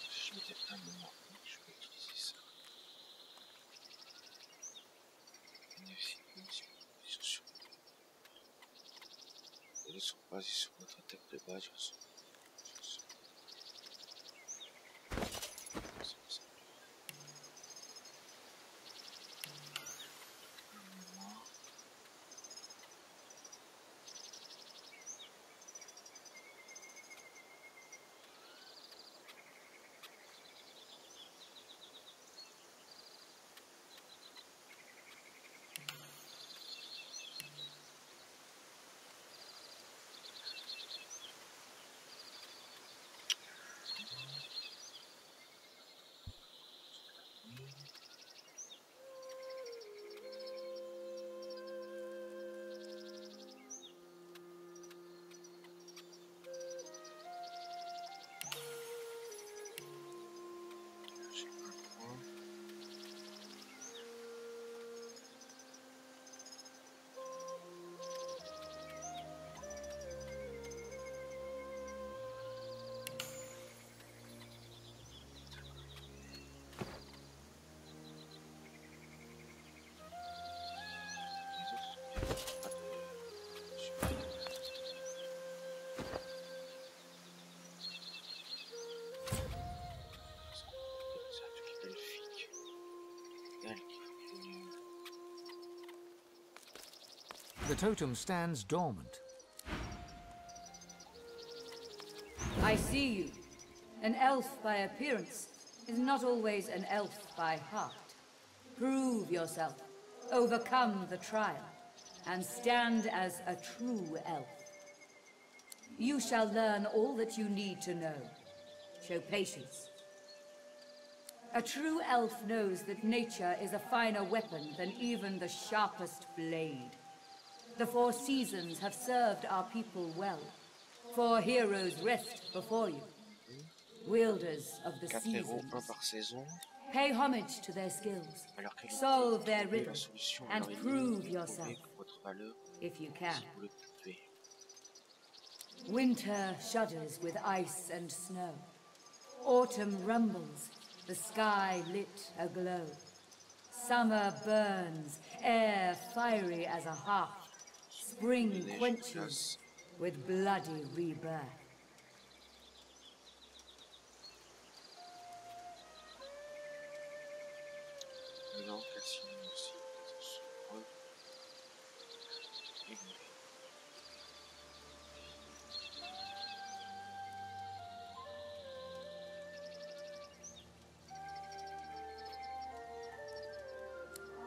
Je mettais un moment, je peux utiliser ça. Ils sont basés sur notre attaque de base, je pense. The totem stands dormant. I see you. An elf by appearance is not always an elf by heart. Prove yourself, overcome the trial, and stand as a true elf. You shall learn all that you need to know. Show patience. A true elf knows that nature is a finer weapon than even the sharpest blade. The 4 seasons have served our people well. 4 heroes rest before you. Wielders of the seasons. Pay homage to their skills. Solve their riddle. And prove yourself, if you can. Winter shudders with ice and snow. Autumn rumbles, the sky lit aglow. Summer burns, air fiery as a hearth. Spring quenches with bloody rebirth.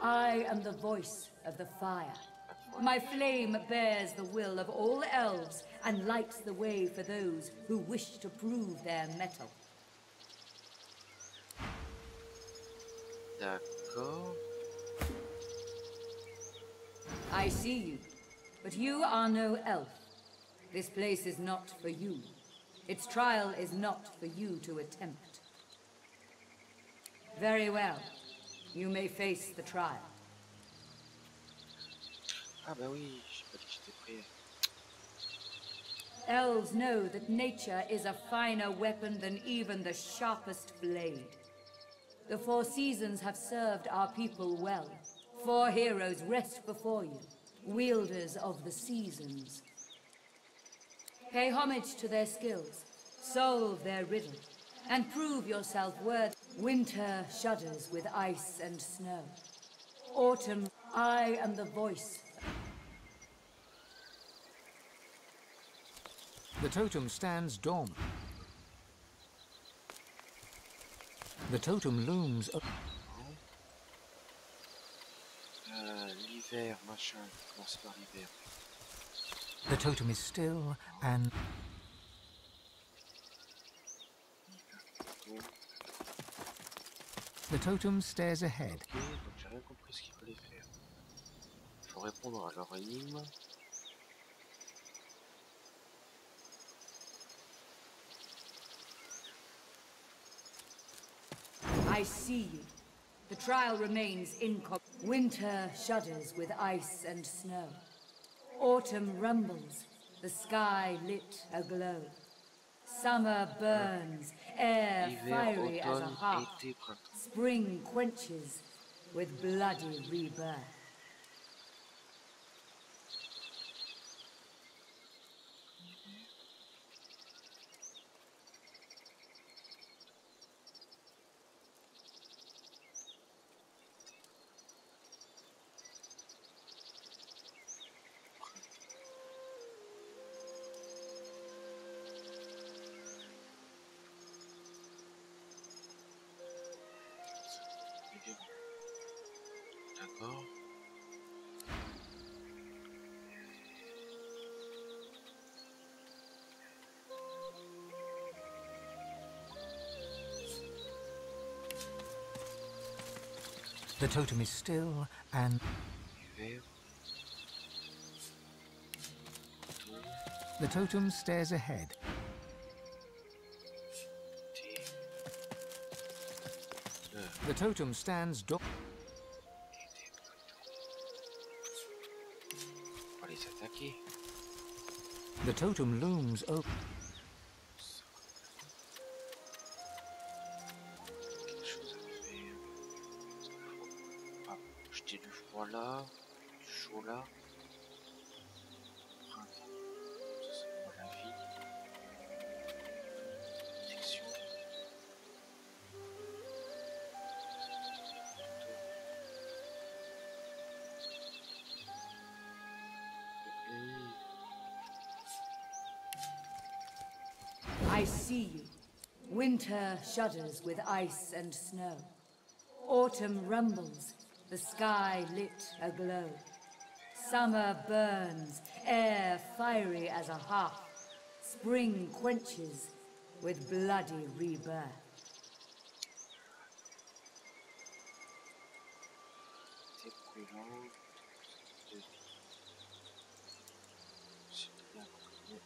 I am the voice of the fire. My flame bears the will of all elves and lights the way for those who wish to prove their mettle. D'accord. I see you, but you are no elf. This place is not for you. Its trial is not for you to attempt. Very well. You may face the trial. Ah bah oui, j'ai pas dit que j'étais prêt. Elves know that nature is a finer weapon than even the sharpest blade. The 4 seasons have served our people well. 4 heroes rest before you, wielders of the seasons. Pay homage to their skills, solve their riddle, and prove yourself worthy. Winter shudders with ice and snow. Autumn, I am the voice. The totem stands dormant. The totem looms up. L'hiver, machin. Commence par l'hiver. The totem is still and... The totem stares ahead. Ok, donc j'ai rien compris ce qu'il fallait faire. Il faut répondre à leur énigme. I see you. The trial remains Winter shudders with ice and snow. Autumn rumbles, the sky lit aglow. Summer burns, air fiery as a hearth. Spring quenches with bloody rebirth. D'accord. The totem is still and... The totem stares ahead. The totem stands dormant. On va les attaquer. The totem looms over. Quelque chose à faire. Faut pas jeter du froid là, du chaud là. Printemps. Ça c'est pour la vie. Protection. I see you. Winter shudders with ice and snow. Autumn rumbles, the sky lit aglow. Summer burns, air fiery as a hearth. Spring quenches with bloody rebirth. C'est brûlant. C'est bien compris.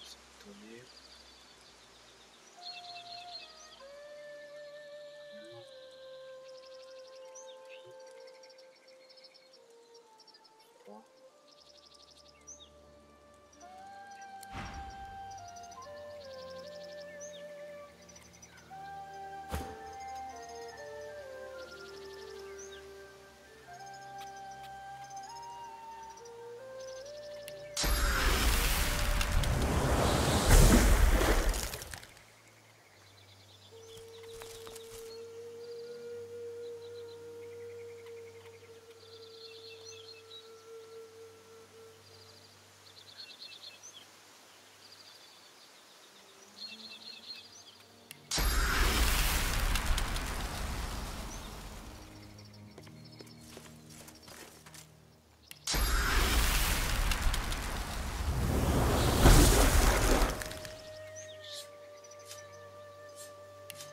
S'étonner. Froid.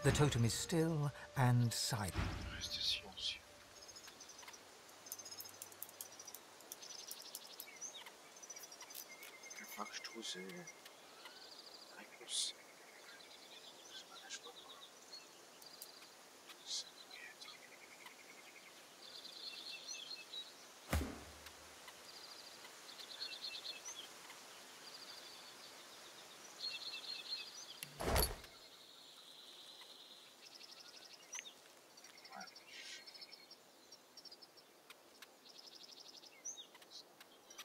The totem is still and silent. Restez silencieux. Il va falloir que je trouve la réponse. Là, je vois pas. Ça pourrait être.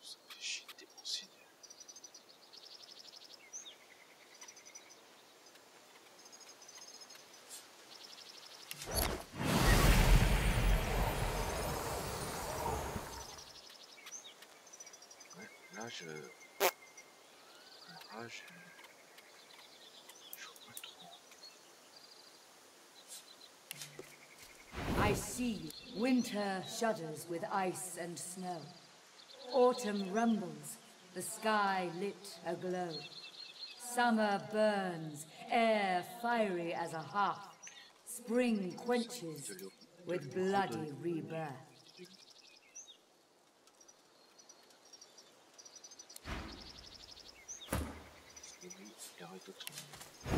Ça me fait chier de dépenser je vois pas trop. I see. Winter shudders with ice and snow. Autumn rumbles, the sky lit aglow. Summer burns, air fiery as a hearth. Spring quenches with bloody rebirth.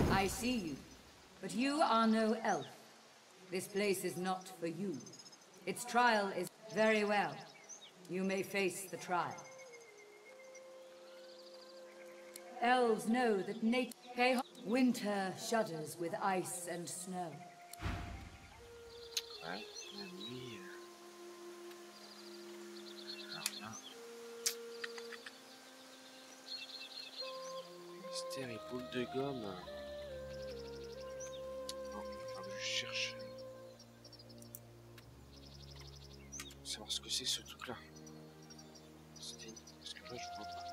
I see you, but you are no elf. This place is not for you. Its trial is very well. You may face the trial. Elves know that winter shudders with ice and snow. Ouais, la nuit. Alors là. Mystère et boule de gomme. Bon, je cherche. Savoir ce que c'est ce truc là. Parce que là je vois pas.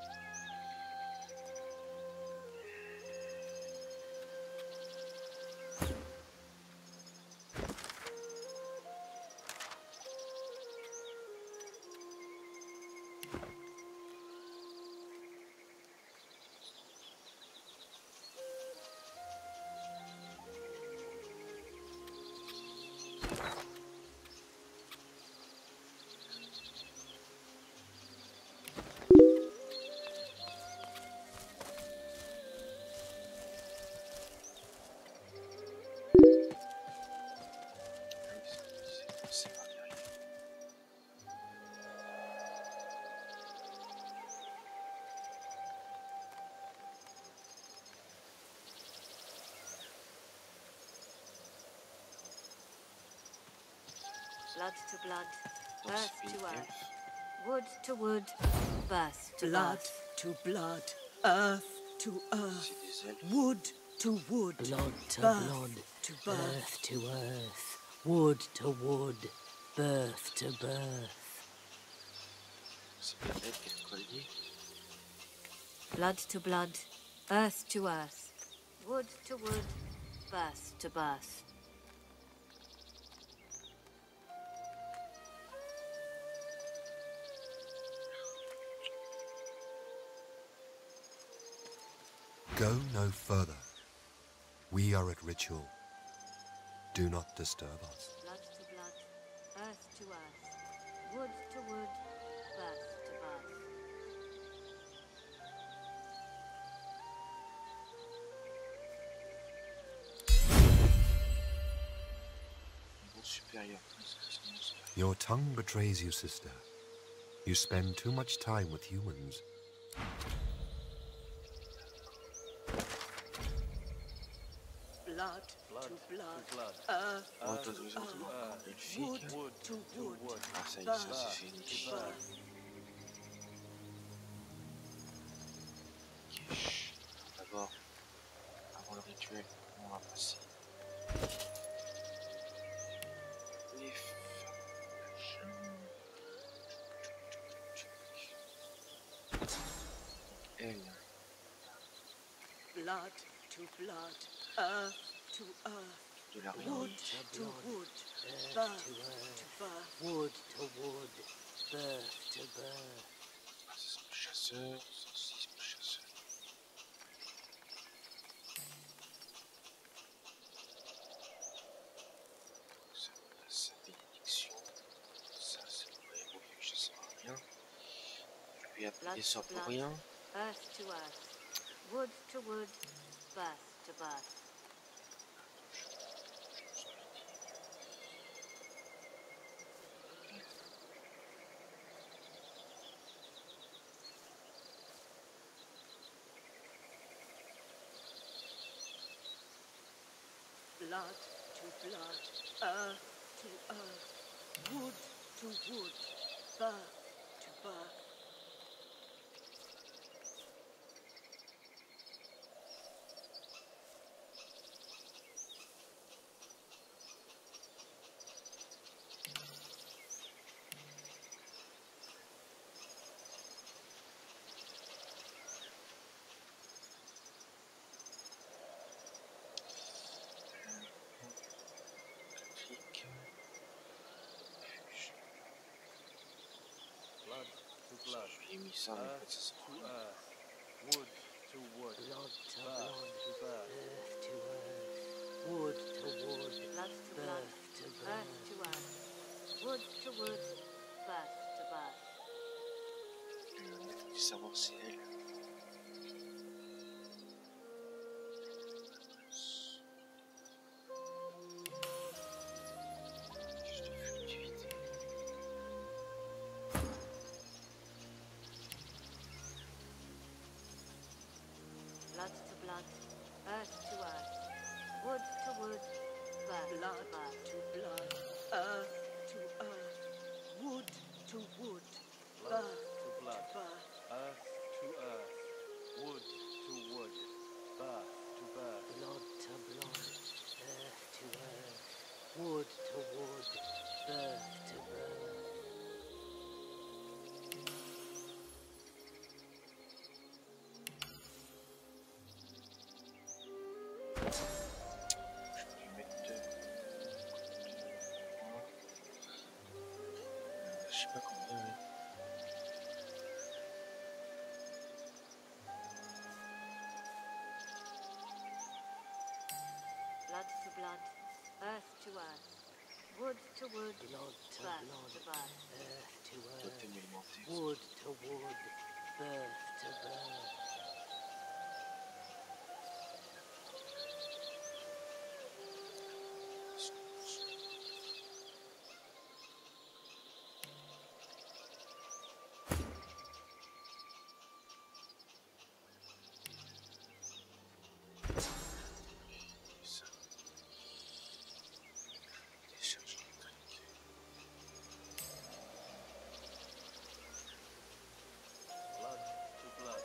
Blood to blood, earth to earth, wood to wood, birth to blood birth. to blood, earth to earth, wood to wood, Blood to birth blood, to birth. earth to earth, wood to wood, birth to birth. Blood to blood, earth to earth, wood to wood, birth to birth. Go no further. We are at ritual. Do not disturb us. Blood to blood, earth to earth, wood to wood, birth to birth. Your tongue betrays you, sister. You spend too much time with humans. Blood to blood, earth to earth, wood to wood, birth to birth. D'abord, avant le rituel, on va passer les elle. Blood to blood, earth to earth, De la wood to wood, birth to birth. Wood to wood, birth to birth. Chasseur, saucisse pour chasseur. Ça, sa bénédiction. Ça, c'est pour les refuges, ça sert à rien. Je lui ai appliqué ça pour rien. Earth to earth, wood to wood, birth to birth. Blood to blood, earth to earth, wood to wood, birth to birth. blood, J'ai mis ça, mais earth ça to earth, wood to wood, Blood to birth blood, to birth, earth to earth, wood to wood, Blood to blood, birth to earth birth. to earth, wood to wood, birth to birth. Il faut savoir c'est elle. Blood to blood, earth to earth, wood to wood, birth Blood to birth. to blood, earth to earth, wood to wood, blood birth to blood, to birth. earth to earth, wood to wood, birth to birth. Blood to blood, earth to earth, wood to wood, birth to birth. Je sais pas combien. Blood to blood, earth to earth, wood to wood, Blood to birth blood, to birth. earth to Toi, earth, t'aimes alimenter. wood to wood, birth to birth. Blood to blood,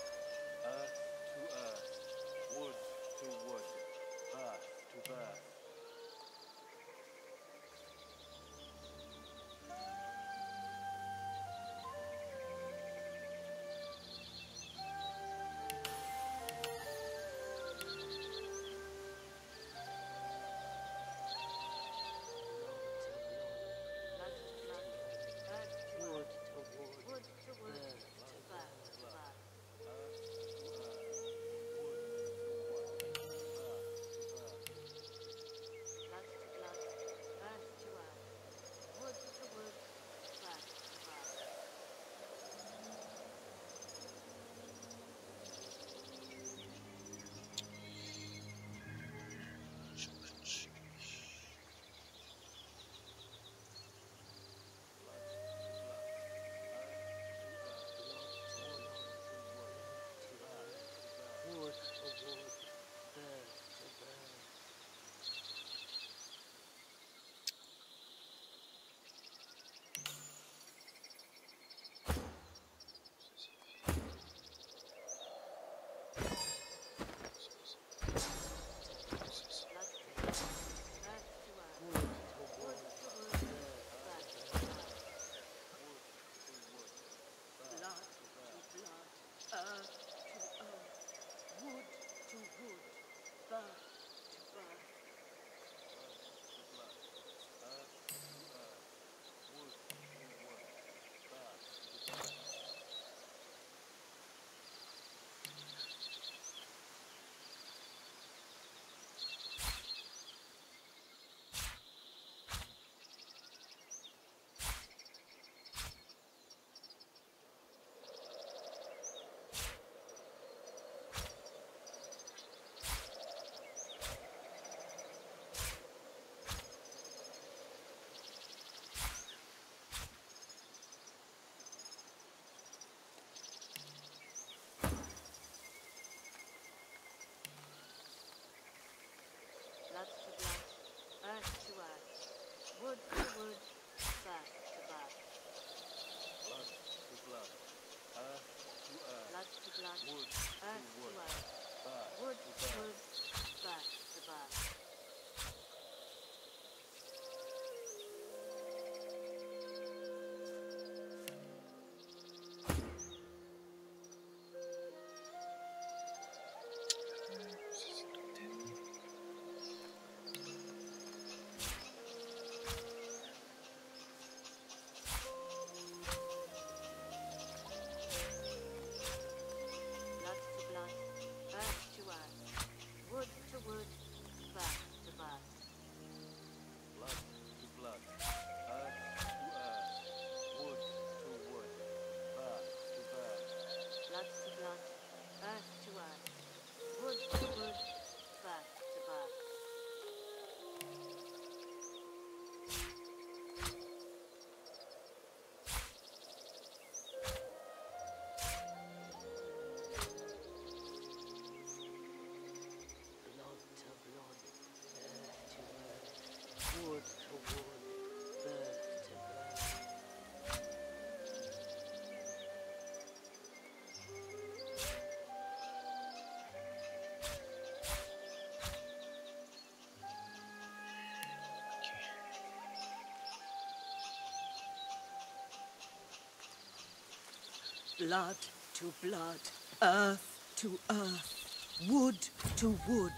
Blood to blood, earth to earth, wood to wood,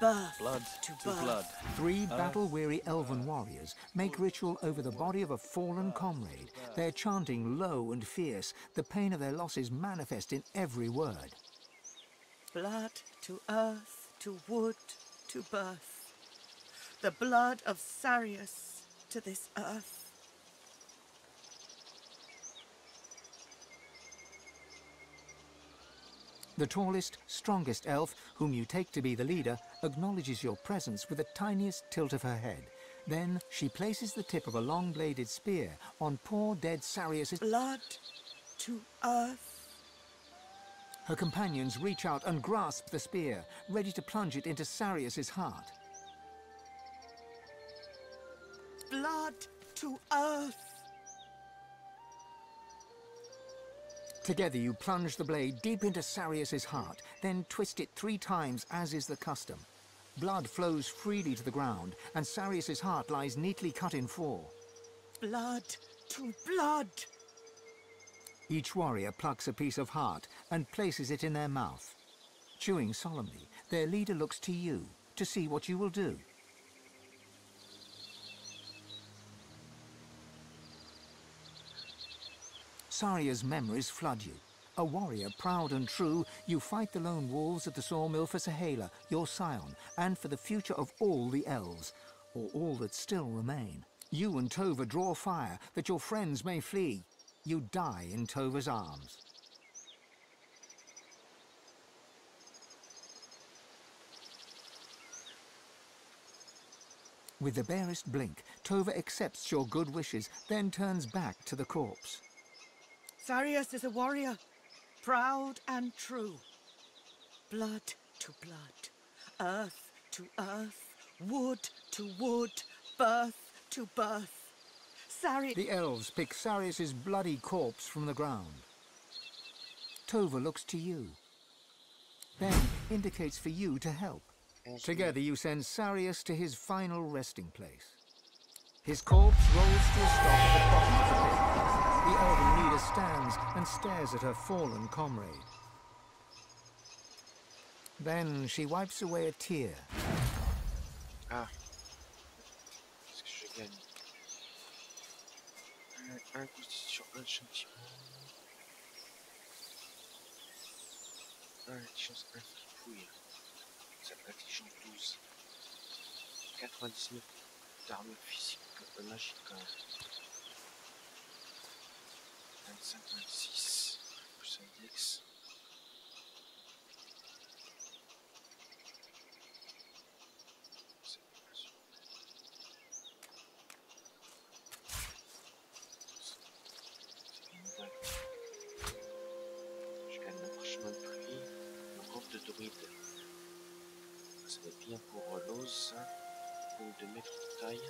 birth Blood to to birth. blood. Three battle-weary elven warriors make ritual over the body of a fallen comrade. They're chanting low and fierce, the pain of their losses manifest in every word. Blood to earth, to wood, to birth. The blood of Sarius to this earth. The tallest, strongest elf, whom you take to be the leader, acknowledges your presence with the tiniest tilt of her head. Then she places the tip of a long-bladed spear on poor dead Sarius's... Blood to earth. Her companions reach out and grasp the spear, ready to plunge it into Sarius's heart. Blood to earth. Together you plunge the blade deep into Sarius's heart, then twist it 3 times as is the custom. Blood flows freely to the ground, and Sarius's heart lies neatly cut in 4. Blood to blood. Each warrior plucks a piece of heart and places it in their mouth. Chewing solemnly, their leader looks to you to see what you will do. Saria's memories flood you. A warrior proud and true, you fight the lone wolves at the sawmill for Sahala, your scion, and for the future of all the elves, or all that still remain. You and Tova draw fire that your friends may flee. You die in Tova's arms. With the barest blink, Tova accepts your good wishes, then turns back to the corpse. Sarius is a warrior, proud and true. Blood to blood, earth to earth, wood to wood, birth to birth. The elves pick Sarius's bloody corpse from the ground. Tova looks to you, then indicates for you to help. Together you send Sarius to his final resting place. His corpse rolls to a stop at the bottom of the pit. The elven leader stands and stares at her fallen comrade. Then she wipes away a tear. Ah. Qu'est-ce que je gagne? Un constitution, un chantiment. Intelligence, un fripouille. Intelligence 12. 99 d'armure physique, magique. 25, 26, plus index. Je gagne le parchemin de pluie, le coffre de druide. Ça va être bien pour l'ose, ou 2 mètres de taille.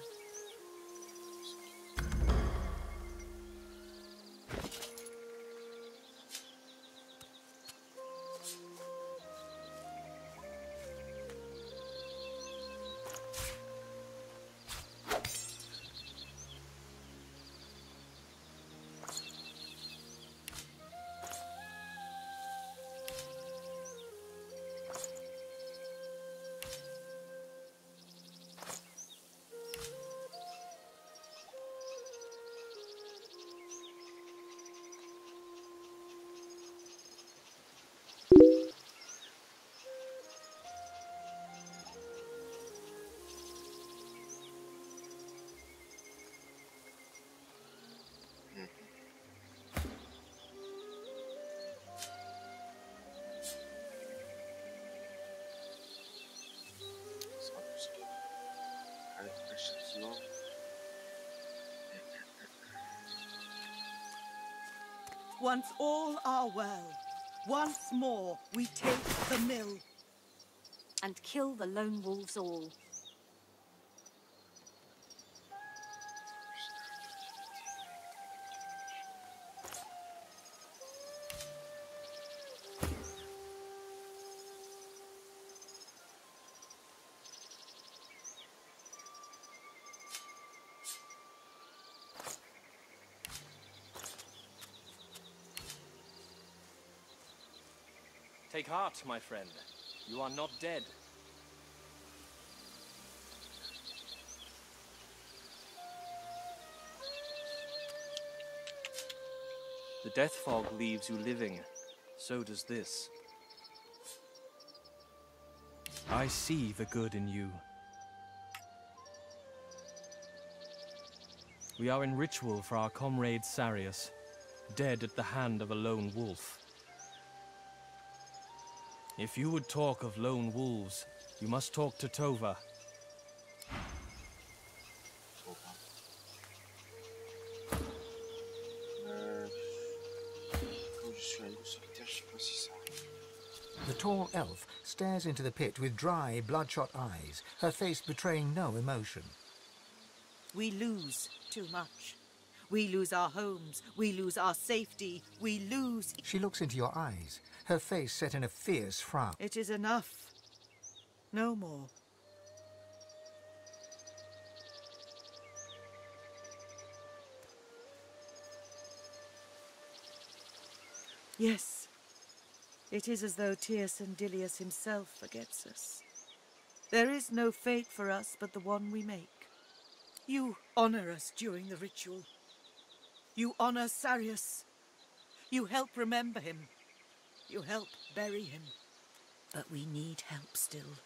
Once all are well, once more we take the mill. And kill the lone wolves all. Take heart, my friend. You are not dead. The death fog leaves you living. So does this. I see the good in you. We are in ritual for our comrade Sarius, dead at the hand of a lone wolf. If you would talk of lone wolves, you must talk to Tova. The tall elf stares into the pit with dry, bloodshot eyes, her face betraying no emotion. We lose too much. We lose our homes, we lose our safety, we lose... She looks into your eyes, her face set in a fierce frown. It is enough. No more. Yes. It is as though Tierson Dilius himself forgets us. There is no fate for us but the one we make. You honor us during the ritual. You honor Sarius. You help remember him. You help bury him. But we need help still,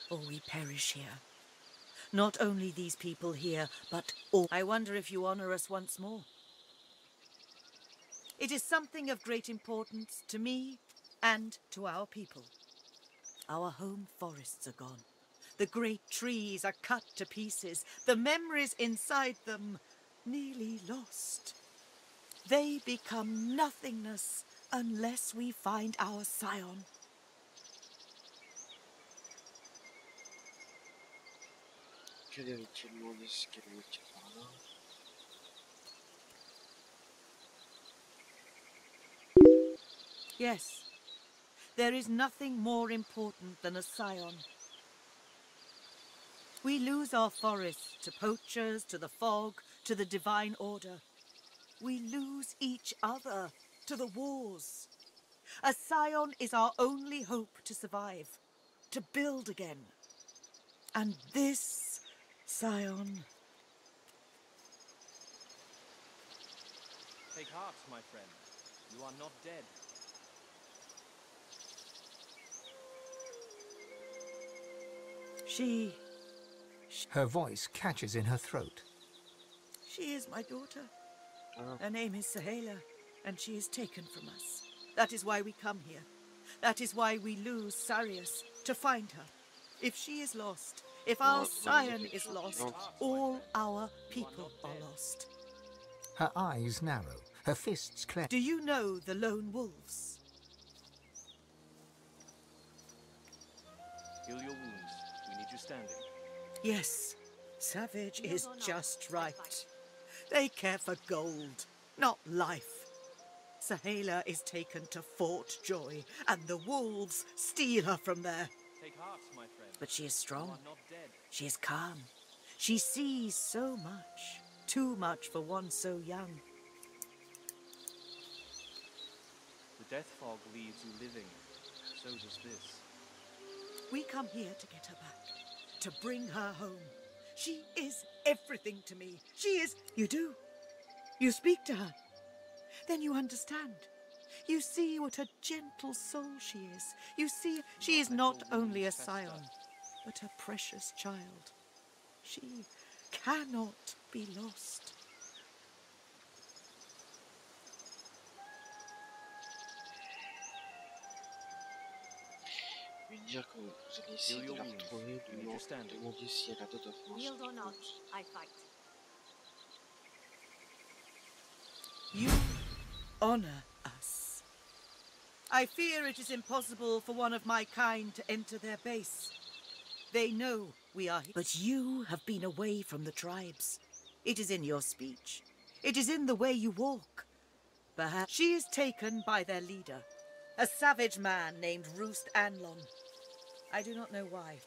or we perish here. Not only these people here, but all. I wonder if you honor us once more. It is something of great importance to me and to our people. Our home forests are gone. The great trees are cut to pieces. The memories inside them nearly lost. They become nothingness unless we find our scion. Yes, there is nothing more important than a scion. We lose our forests to poachers, to the fog, to the divine order. We lose each other to the wars. A scion is our only hope to survive, to build again. And this scion... Take heart, my friend. You are not dead. Her voice catches in her throat. She is my daughter. Her name is Sauvez, and she is taken from us. That is why we come here. That is why we lose Sarius, to find her. If she is lost, if our scion is lost, all our people are lost. Her eyes narrow, her fists clenched. Do you know the lone wolves? Heal your wounds. We need you standing. Yes, Savage is just right. They care for gold, not life. Sauvez is taken to Fort Joy, and the wolves steal her from there. Take heart, my friend. But she is strong. You are not dead. She is calm. She sees so much. Too much for one so young. The death fog leaves you living. So does this. We come here to get her back. To bring her home. She is everything to me. She is... You do. You speak to her. Then you understand. You see what a gentle soul she is. You see she is not only a scion, but a precious child. She cannot be lost. Je vais dire que vous allez essayer de la retrouver, de demander si elle a d'autres forces. Yield or not, I fight. You honor us. I fear it is impossible for one of my kind to enter their base. They know we are here. But you have been away from the tribes. It is in your speech. It is in the way you walk. Perhaps she is taken by their leader, a savage man named Roost Anlon. I do not know why,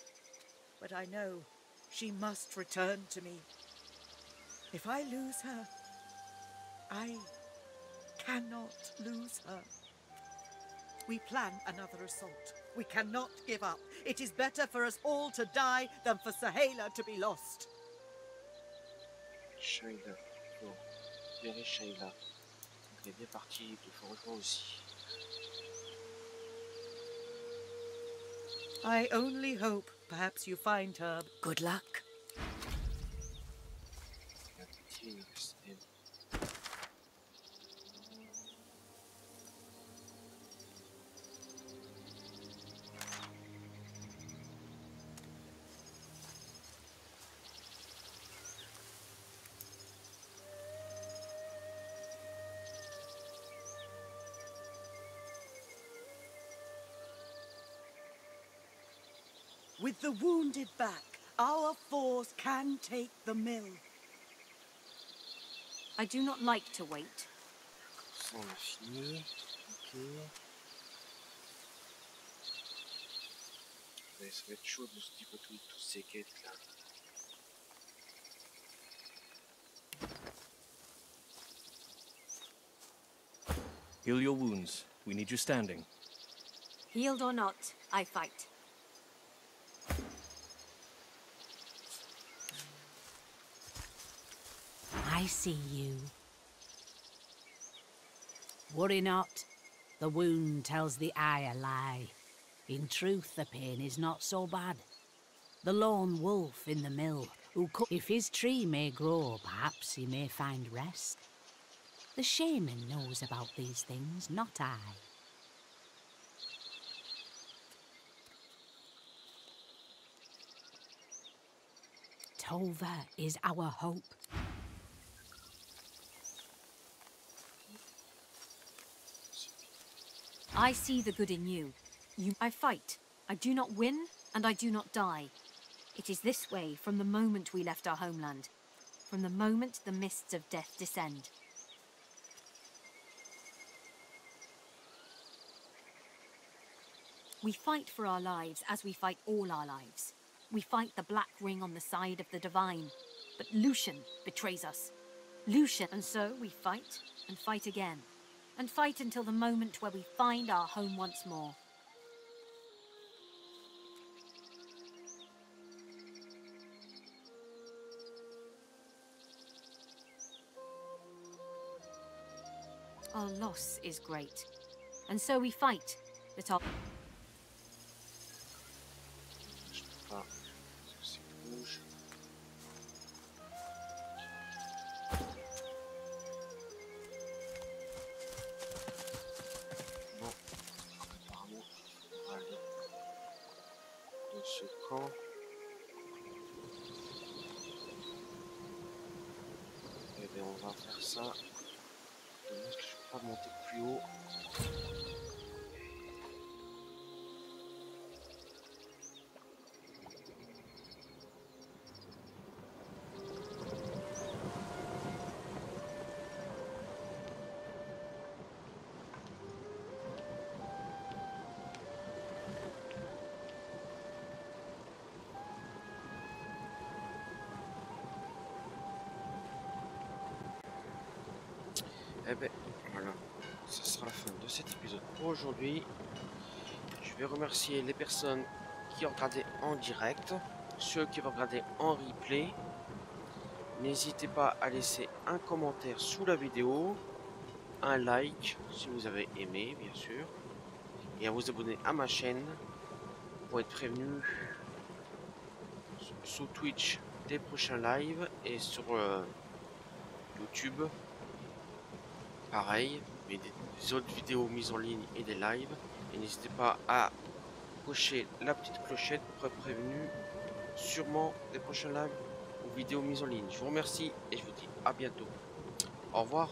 but I know she must return to me. If I lose her, I cannot lose her. We plan another assault. We cannot give up. It is better for us all to die than for Sauvez to be lost. Shayla. Bon. Verrez Shayla. Elle est bien partie. Il faut rejoindre aussi. I only hope perhaps you find her. Good luck. With the wounded back, our force can take the mill. I do not like to wait. Ça, on a fini. Ok. Ouais, ça va être chaud de se débrouiller toutes ces quêtes là. Heal your wounds. We need you standing. Healed or not, I fight. I see you. Worry not. The wound tells the eye a lie. In truth, the pain is not so bad. The lone wolf in the mill, if his tree may grow, perhaps he may find rest. The shaman knows about these things, not I. Tova is our hope. I see the good in you. I fight. I do not win, and I do not die. It is this way from the moment we left our homeland. From the moment the mists of death descend. We fight for our lives as we fight all our lives. We fight the black ring on the side of the divine. But Lucian betrays us. Lucian, and so we fight and fight again. And fight until the moment where we find our home once more. Our loss is great, and so we fight that our... Ce camp. Et bien on va faire ça. Dommage que je peux pas monter plus haut. Et ben voilà, ce sera la fin de cet épisode pour aujourd'hui. Je vais remercier les personnes qui ont regardé en direct, ceux qui vont regarder en replay. N'hésitez pas à laisser un commentaire sous la vidéo, un like si vous avez aimé bien sûr, et à vous abonner à ma chaîne pour être prévenu sur Twitch des prochains lives et sur YouTube. Pareil, mais des autres vidéos mises en ligne et des lives. Et n'hésitez pas à cocher la petite clochette pour être prévenu sûrement des prochains lives ou vidéos mises en ligne. Je vous remercie et je vous dis à bientôt. Au revoir.